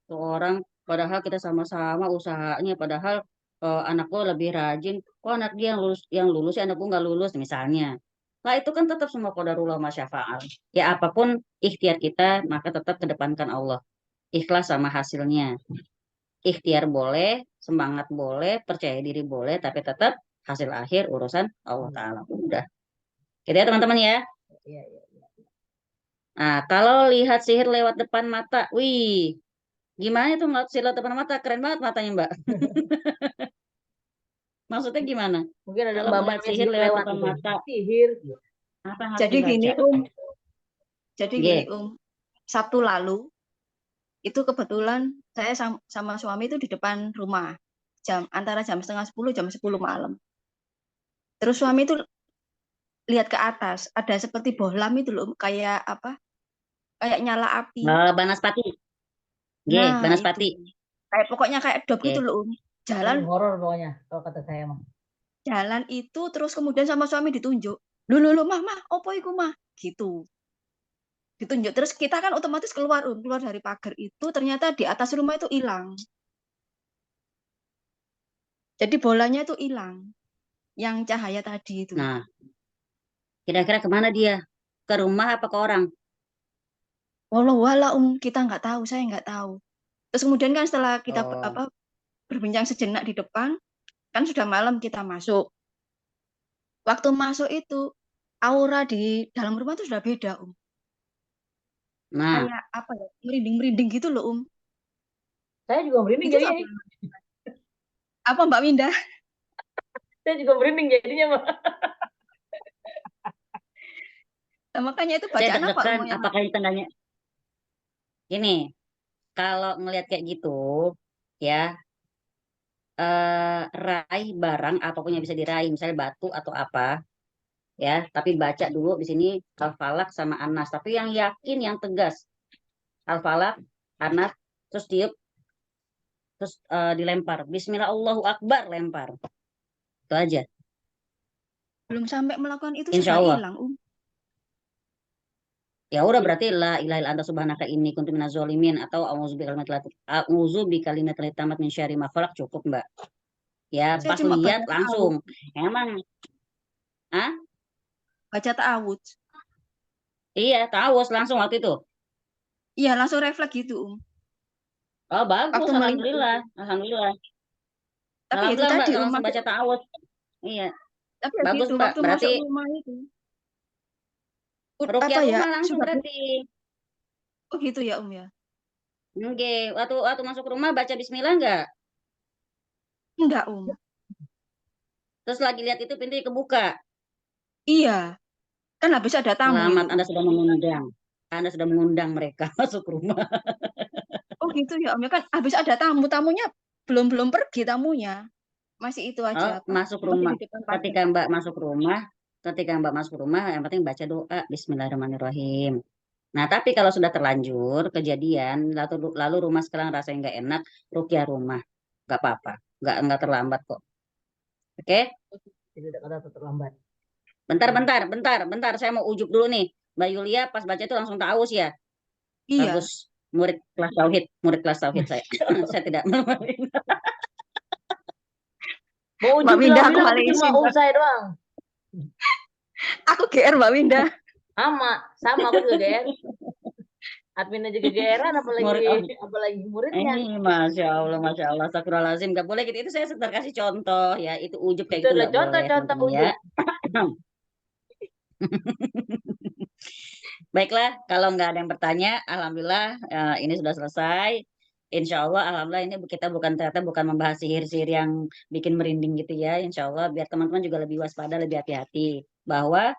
tuh orang, padahal kita sama-sama usahanya, padahal anakku lebih rajin, kok anak dia yang lulus, ya anakku nggak lulus misalnya. Nah itu kan tetap semua qadarullah masyafa'al. Ya apapun ikhtiar kita, maka tetap kedepankan Allah. Ikhlas sama hasilnya. Ikhtiar boleh, semangat boleh, percaya diri boleh, tapi tetap hasil akhir urusan Allah Ta'ala. Udah. Gitu ya teman-teman ya. Iya. Nah, kalau lihat sihir lewat depan mata, wih, gimana itu ngeliat sihir lewat depan mata? Keren banget matanya, Mbak. Maksudnya gimana? Mungkin ada Kalau melihat mbak-mbaknya sihir lewat lewat depan gitu. mata, Sihir gitu. apa yang harus Jadi gini, dibaca? Jadi Nggih. gini, Sabtu lalu itu kebetulan saya sama suami itu di depan rumah antara jam 9:30 jam 10 malam. Terus suami itu lihat ke atas, ada seperti bohlam itu loh, kayak apa? Kayak nyala api. Banaspati. Nggih, Nah, Banaspati. itu. Kayak pokoknya kayak dop gitu Nggih. loh. Jalan Horor pokoknya kalau kata saya mah. jalan itu terus kemudian sama suami ditunjuk. Loh, mah, opo iku mah? Gitu. Ditunjuk terus kita kan otomatis keluar dari pagar itu, ternyata di atas rumah itu hilang. Jadi bolanya itu hilang, yang cahaya tadi itu. Nah, kira-kira kemana dia? Ke rumah apa ke orang? Walau kita nggak tahu, saya nggak tahu. Terus kemudian kan setelah kita berbincang sejenak di depan, kan sudah malam kita masuk. Waktu masuk itu aura di dalam rumah itu sudah beda, Nah, kayak apa ya, merinding gitu loh, Saya juga merinding Itu jadinya. apa Mbak Winda? Saya juga merinding jadinya, Mbak. Nah, makanya itu saya bacaan apa deg-degan, umumnya? apakah ini tandanya? Gini, kalau ngelihat kayak gitu, ya, raih barang apapun yang bisa diraih, misalnya batu atau apa, ya, tapi baca dulu di sini Al-Falaq sama An-Nas, tapi yang yakin, yang tegas. Al-Falaq, An-Nas, terus tiup, terus dilempar. Bismillah Allahu Akbar, lempar. Itu aja. Belum sampai melakukan itu Insya sudah Allah. hilang, Ya udah, berarti la ilaha illa anta subhanaka inni kuntu minaz zalimin, atau auzu bikalimati tamat min syarri ma khalaq, cukup, Mbak. Ya, Saya pas cuma lihat baca langsung. Emang baca ta'awud. iya, ta'awuz langsung waktu itu. Iya, langsung refleks gitu, Oh, bagus, Waktu melihat alhamdulillah. Alhamdulillah. Tapi itu Alhamdulillah, Mbak, tadi langsung baca ta'awuz. Iya, tapi bagus, gitu, Mbak. waktu Berarti masuk rumah itu. rukyah Apa ya? rumah langsung Sudah berarti. Oh gitu ya, ya. Oke, waktu masuk rumah baca bismillah enggak? Enggak, Terus lagi lihat itu pintunya kebuka. Iya. Kan habis ada tamu Selamat, itu. Anda sudah mengundang. Anda sudah mengundang mereka masuk rumah. Oh gitu ya, ya kan habis ada tamunya belum pergi tamunya. Masih itu aja apa? Masuk Masih rumah. di depan pagar. Ketika Mbak masuk rumah, yang penting baca doa Bismillahirrahmanirrahim. Nah, tapi kalau sudah terlanjur kejadian, lalu rumah sekarang rasanya nggak enak, rukyah rumah, nggak apa-apa, nggak terlambat kok. Oke? Tidak ada kata terlambat. Bentar, saya mau ujub dulu nih. Mbak Yulia pas baca itu langsung ta'awuz ya. Iya. Bagus, murid kelas tauhid saya. Saya tidak menerima. Mau Mbak ujub Winda, bilang aku tapi balik cuma izin, saya doang. Aku GR Mbak Winda. Sama aku juga GR. Admin aja GR-an apalagi muridnya. Ini Masya Allah, astagfirullahaladzim, nggak boleh gitu. Itu saya sekedar kasih contoh ya, itu ujub kayak Itu gitu adalah nggak boleh, contoh-contoh teman-teman ya. ujub. Baiklah, kalau nggak ada yang bertanya, alhamdulillah ini sudah selesai. Insya Allah, alhamdulillah ini kita ternyata bukan membahas sihir-sihir yang bikin merinding gitu ya. Insya Allah biar teman-teman juga lebih waspada, lebih hati-hati bahwa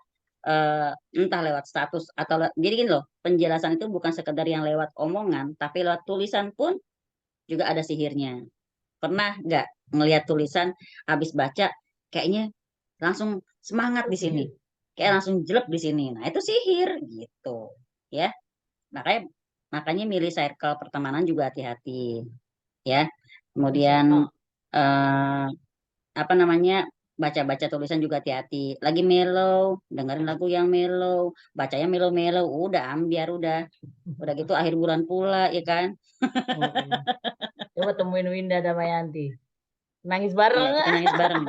entah lewat status atau jadi gini loh, penjelasan itu bukan sekedar yang lewat omongan, tapi lewat tulisan pun juga ada sihirnya. Pernah nggak ngelihat tulisan habis baca kayaknya langsung semangat di sini, kayak langsung jelek di sini. Nah itu sihir gitu, ya. Makanya makanya milih circle pertemanan juga hati-hati, ya. Kemudian apa namanya baca-baca tulisan juga hati-hati. Lagi mellow, dengerin lagu yang mellow, bacanya mellow-mellow, udah ambiar udah gitu akhir bulan pula, ya kan? Coba temuin Winda dan Mayanti. Nangis Iya, bareng. kita nangis bareng.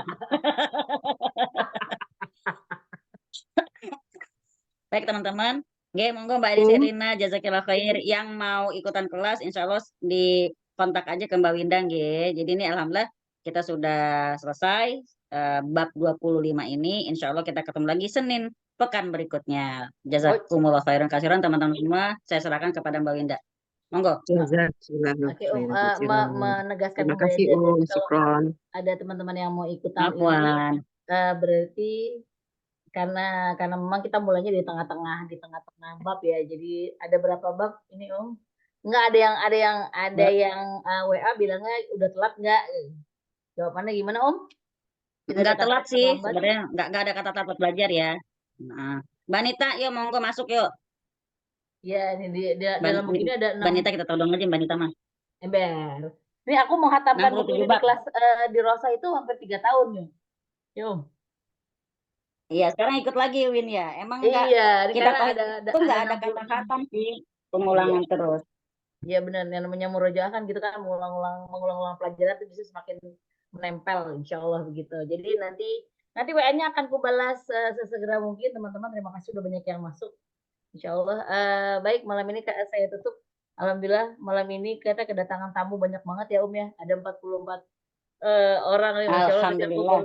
Baik teman-teman, monggo Mbak Edi Serina, jazakillah khair. Yang mau ikutan kelas, insya Allah di kontak aja ke Mbak Winda, nggih. Jadi ini alhamdulillah kita sudah selesai bab 25 ini. Insya Allah kita ketemu lagi Senin pekan berikutnya. Jazakumullah khairan kasiran teman-teman semua. Saya serahkan kepada Mbak Winda. Monggo. Oke, menegaskan Terima kembali kasih, aja, jadi kalau Syukron. ada teman-teman yang mau ikutan ini, Afwan. berarti karena memang kita mulainya di tengah-tengah bab ya. Jadi ada berapa bab ini Om? Enggak, ada yang WA bilangnya udah telat enggak? Jawabannya gimana Om? Enggak telat sih, sebenarnya enggak ada kata telat belajar ya. Nah, Mbak Nita, yuk monggo masuk yuk. Ya, ini dalam buku ini ada 6 Mbak Nita kita tolong aja Mbak Nita mah. ember. Ini aku menghatamkan buku ini di kelas di Rosa itu hampir 3 tahun ya. Yuk. Iya, sekarang ikut lagi Win ya. Emang enggak kita itu enggak ada kata khatam sih, pengulangan terus. Iya benar, yang namanya murojaah kan gitu kan, mengulang-ulang pelajaran itu bisa semakin menempel, insya Allah begitu. Jadi nanti WA-nya akan kubalas sesegera mungkin teman-teman. Terima kasih udah banyak yang masuk. Insya Allah. Baik, malam ini saya tutup. Alhamdulillah malam ini kita kedatangan tamu banyak banget ya ya. Ada 44 orang nih, Masya Allah. Alhamdulillah.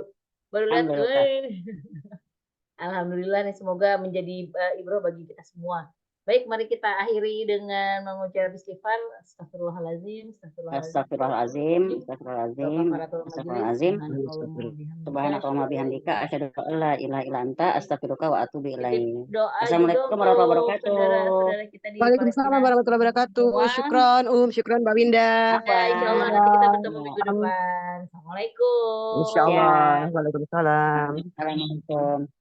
Baru lihat. Alhamdulillah nih, semoga menjadi ibrah bagi kita semua. Baik, mari kita akhiri dengan mengucap istighfar. Astagfirullahalazim, astagfirullahalazim, subhanakallahumma bihamdika asyhadu an la ilaha illa anta astaghfiruka wa atubu ilaik. Assalamualaikum warahmatullahi wabarakatuh. Waalaikumsalam warahmatullahi wabarakatuh. Syukron syukron Mbak Winda. Insyaallah nanti kita bertemu minggu depan. Assalamualaikum. Insyaallah. Waalaikumsalam. Assalamualaikum.